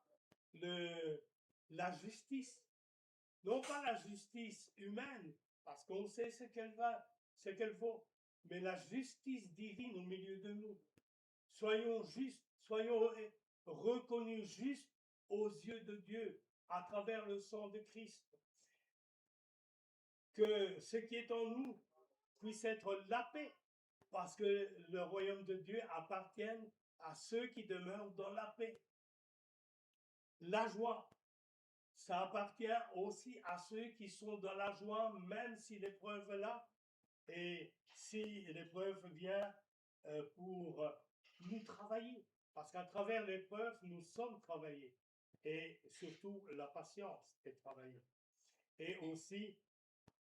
[SPEAKER 4] la justice, non pas la justice humaine, parce qu'on sait ce qu'elle vaut, mais la justice divine au milieu de nous. Soyons justes, soyons reconnus justes aux yeux de Dieu à travers le sang de Christ. Que ce qui est en nous puisse être la paix, parce que le royaume de Dieu appartient à ceux qui demeurent dans la paix. La joie, ça appartient aussi à ceux qui sont dans la joie, même si l'épreuve est là, et si l'épreuve vient pour nous travailler, parce qu'à travers l'épreuve, nous sommes travaillés, et surtout la patience est travaillée. Et aussi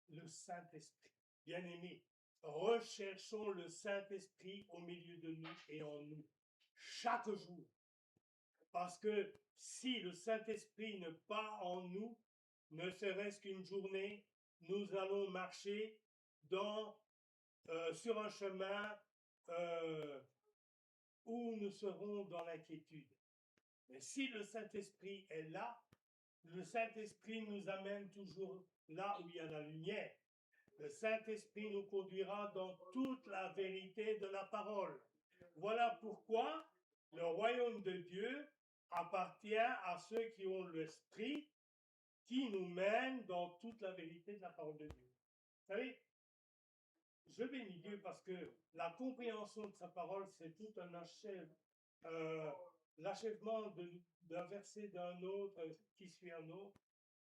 [SPEAKER 4] le Saint-Esprit. Bien-aimés, recherchons le Saint-Esprit au milieu de nous et en nous, chaque jour. Parce que si le Saint-Esprit n'est pas en nous, ne serait-ce qu'une journée, nous allons marcher sur un chemin où nous serons dans l'inquiétude. Mais si le Saint-Esprit est là, le Saint-Esprit nous amène toujours là où il y a la lumière. Le Saint-Esprit nous conduira dans toute la vérité de la parole. Voilà pourquoi le royaume de Dieu appartient à ceux qui ont l'Esprit qui nous mène dans toute la vérité de la parole de Dieu. Vous savez, je bénis Dieu parce que la compréhension de sa parole, c'est tout un l'achèvement d'un verset d'un autre qui suit un autre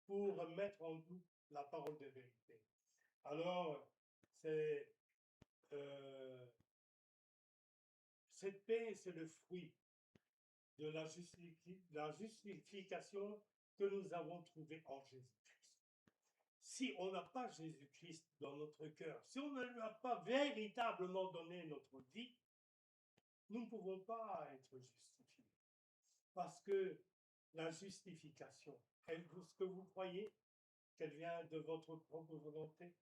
[SPEAKER 4] pour mettre en nous la parole de vérité. Alors, cette paix, c'est le fruit de la justification que nous avons trouvée en Jésus-Christ. Si on n'a pas Jésus-Christ dans notre cœur, si on ne lui a pas véritablement donné notre vie, nous ne pouvons pas être justifiés. Parce que la justification, est-ce que vous croyez qu'elle vient de votre propre volonté?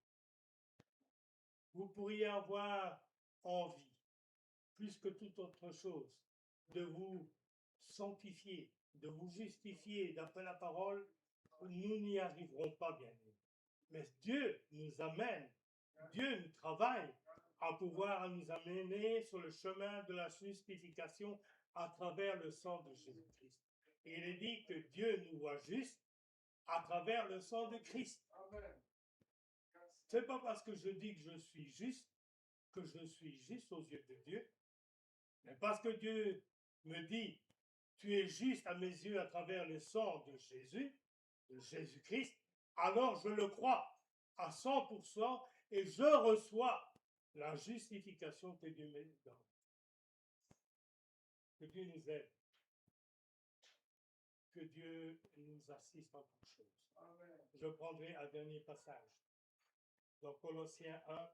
[SPEAKER 4] Vous pourriez avoir envie, plus que toute autre chose, de vous sanctifier, de vous justifier d'après la parole, nous n'y arriverons pas, bien sûr. Mais Dieu nous amène, Dieu nous travaille à pouvoir nous amener sur le chemin de la justification à travers le sang de Jésus-Christ. Et il est dit que Dieu nous voit juste à travers le sang de Christ. Ce n'est pas parce que je dis que je suis juste aux yeux de Dieu, mais parce que Dieu me dit, tu es juste à mes yeux à travers le sang de Jésus-Christ, alors je le crois à 100% et je reçois la justification que Dieu me donne. Que Dieu nous aide. Que Dieu nous assiste en toutes choses. Je prendrai un dernier passage. Dans Colossiens 1,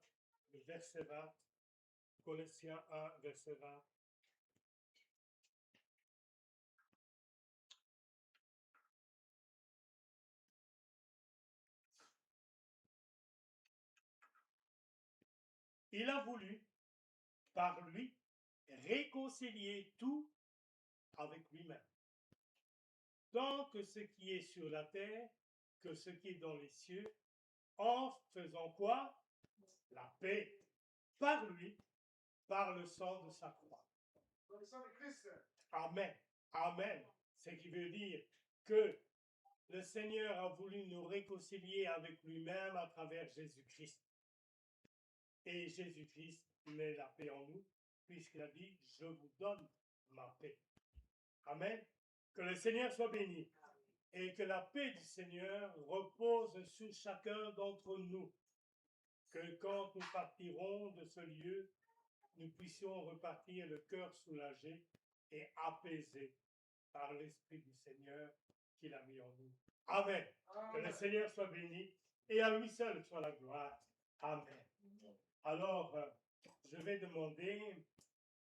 [SPEAKER 4] verset 20. Colossiens 1, verset 20. Il a voulu, par lui, réconcilier tout avec lui-même. Tant que ce qui est sur la terre, que ce qui est dans les cieux, en faisant quoi? La paix, par lui, par le sang de sa croix.
[SPEAKER 2] Dans le sang de Christ.
[SPEAKER 4] Amen. Amen. Ce qui veut dire que le Seigneur a voulu nous réconcilier avec lui-même à travers Jésus-Christ. Et Jésus-Christ met la paix en nous, puisqu'il a dit « Je vous donne ma paix ». Amen. Que le Seigneur soit béni et que la paix du Seigneur repose sur chacun d'entre nous. Que quand nous partirons de ce lieu, nous puissions repartir le cœur soulagé et apaisé par l'Esprit du Seigneur qu'il a mis en nous. Amen. Que le Seigneur soit béni et à lui seul soit la gloire. Amen. Alors, je vais demander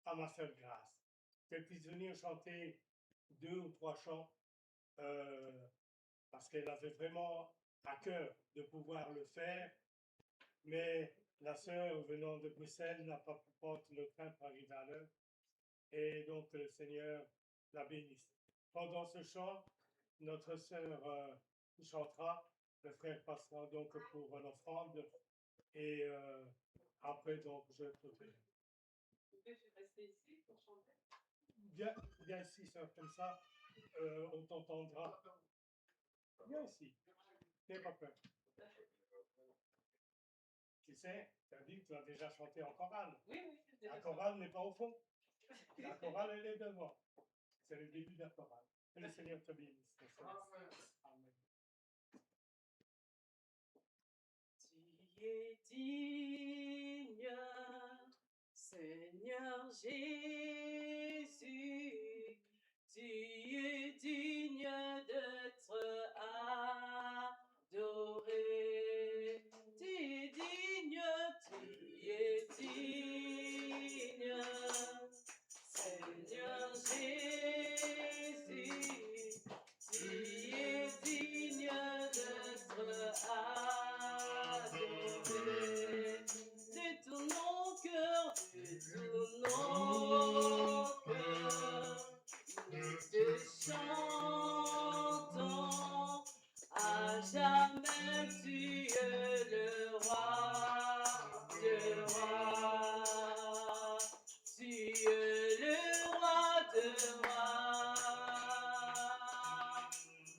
[SPEAKER 4] à ma sœur Grâce qu'elle puisse venir chanter 2 ou 3 chants parce qu'elle avait vraiment à cœur de pouvoir le faire, mais la sœur venant de Bruxelles n'a pas pu prendre le train pour arriver à l'heure, et donc que le Seigneur la bénisse. Pendant ce chant, notre sœur chantera, le frère passera donc pour l'offrande, et après donc je te fais.
[SPEAKER 5] Vous pouvez rester ici pour chanter.
[SPEAKER 4] Viens ici, sœur, comme ça, on t'entendra. Viens ici, n'aie pas peur. Tu sais, tu as dit que tu as déjà chanté en chorale.
[SPEAKER 5] Oui, c'est déjà
[SPEAKER 4] La chorale n'est pas au fond. La chorale, elle est devant. C'est le début de la chorale. Que le Seigneur te bénisse. Amen.
[SPEAKER 5] Tu es digne, Seigneur Jésus, tu es digne d'être adoré. Tu es digne, Seigneur Jésus, tu es digne d'être adoré. De tout mon cœur, nous te chantons. À jamais tu es le roi de rois. Tu es le roi de rois.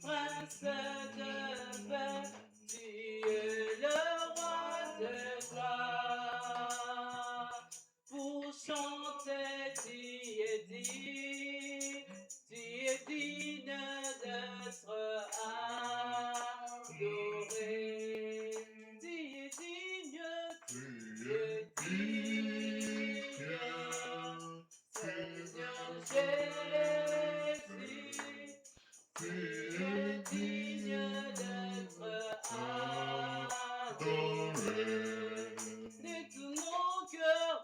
[SPEAKER 5] Prince de paix, tu es le roi de gloire. Pour chanter, tu es digne d'être adoré. Tu es digne, Seigneur Jésus, tu es digne d'être adoré. De tout mon cœur,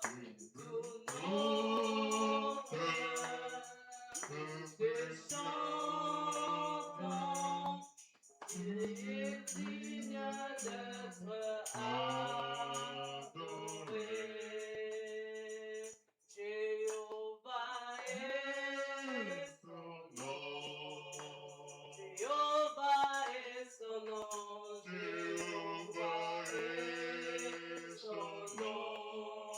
[SPEAKER 5] nous te chantons. Tu es digne d'être adoré. Jéhovah est son nom. Jéhovah est son nom. Jéhovah est son nom.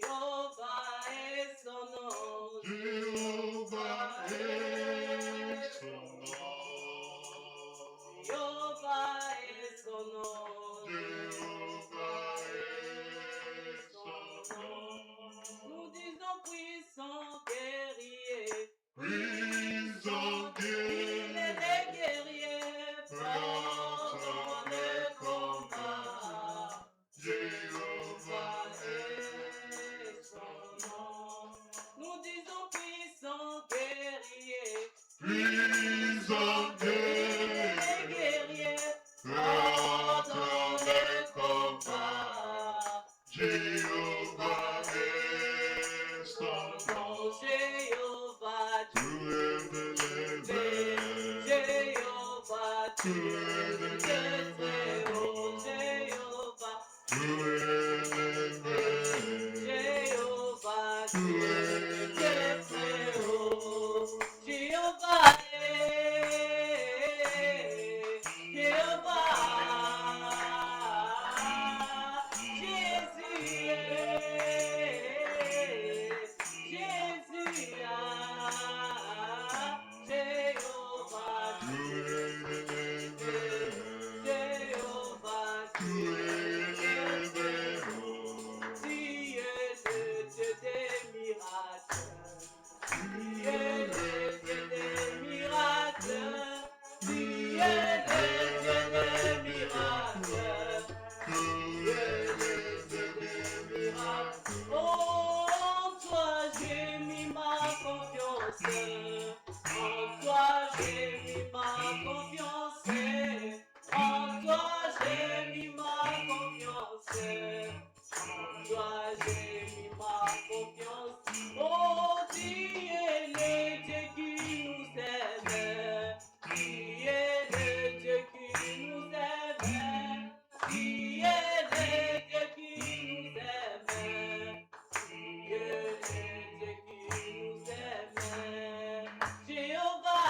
[SPEAKER 5] Jéhovah est son nom. Jéhovah est son nom. Jéhovah est son nom. Jéhovah est son nom. Nous disons puissant guerrier. Puissant guerrier. Il est les guerriers pendant le combat. Jéhovah est son nom. Nous disons puissant guerrier. Puissant guerrier. Pendant le combat. Jéhovah est son nom. Jéhovah, tu es de l'éveil. Jéhovah, tu es de l'éveil. Jéhovah, tu es de l'éveil. Jéhovah, tu es de l'éveil. Jéhovah Jéhovah, tu es
[SPEAKER 3] Tu es le Dieu des miracles. Tu es le Dieu des miracles. Tu es le Dieu des miracles. Oh, en toi j'ai mis ma confiance. En toi j'ai mis ma confiance. En toi j'ai mis ma confiance. En toi j'ai mis ma confiance. Oh, tu es le Dieu qui nous aime. Tu es le Dieu qui nous aime. Tu es le Dieu qui nous aime. Tu es le Dieu qui nous aime. Jéhovah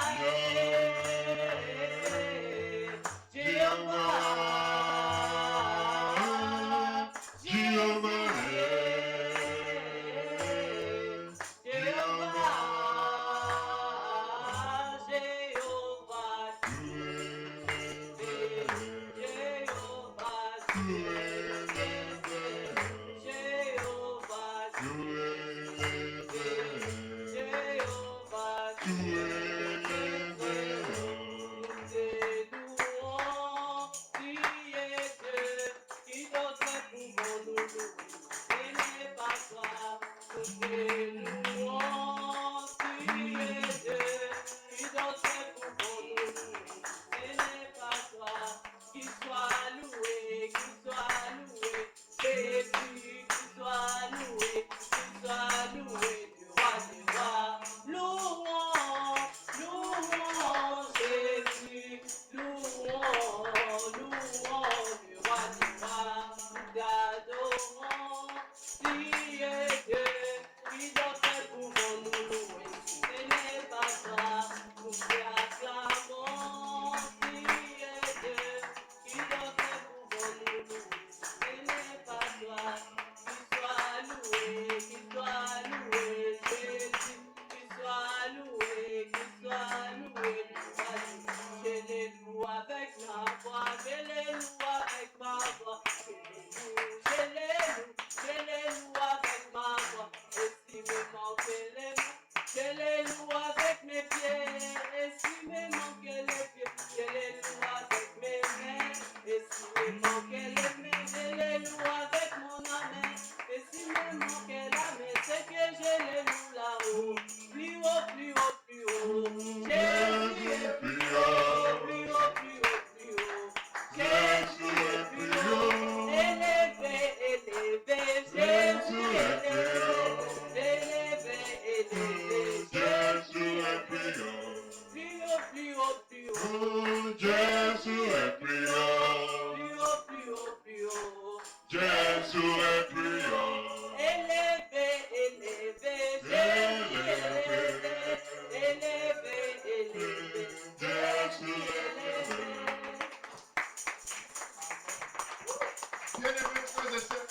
[SPEAKER 2] Bien-aimés frères et sœurs,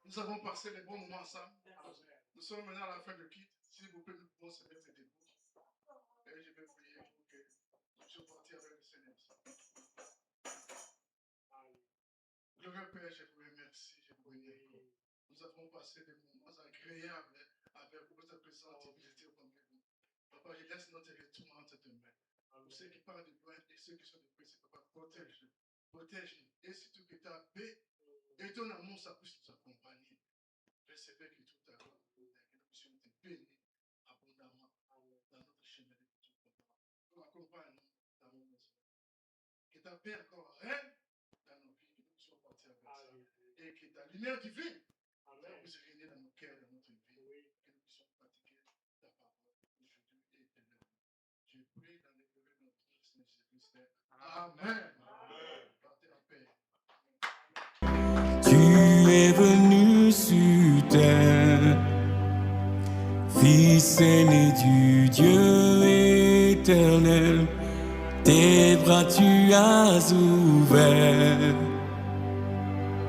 [SPEAKER 2] nous avons passé les bons moments ensemble. Nous sommes maintenant à la fin de kit. S'il vous plaît, nous pouvons se mettre debout. Et je vais prier pour que nous soyons partis avec le Seigneur. Glorieux Père, je vous remercie, je vous bénis. Nous avons passé des moments agréables avec votre présence et vous étiez parmi nous. Papa, je laisse notre retour entre tes mains. Pour ceux qui parlent de loin et ceux qui sont de près, Papa, protège-nous. Protège-nous. Et surtout que ta paix et ton amour, ça puisse nous accompagner. Recevez que tout à l'heure, que nous puissions te bénir abondamment dans notre chemin de tout. Nous accompagne-nous dans nos maisons. Que ta paix encore règne dans nos vies, que nous puissions partir avec ça. Et que ta lumière divine puisse régner dans nos cœurs, dans notre vie. Que nous puissions pratiquer ta parole aujourd'hui et éternellement. Je prie dans le nom de notre Seigneur Jésus-Christ. Amen. Partez en paix.
[SPEAKER 6] Tu es venu sur terre, Fils aîné du Dieu éternel, tes bras tu as ouverts,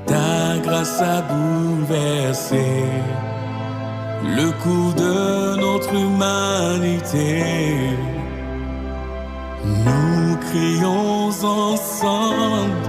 [SPEAKER 6] ta grâce a bouleversé le cours de notre humanité. Nous crions ensemble,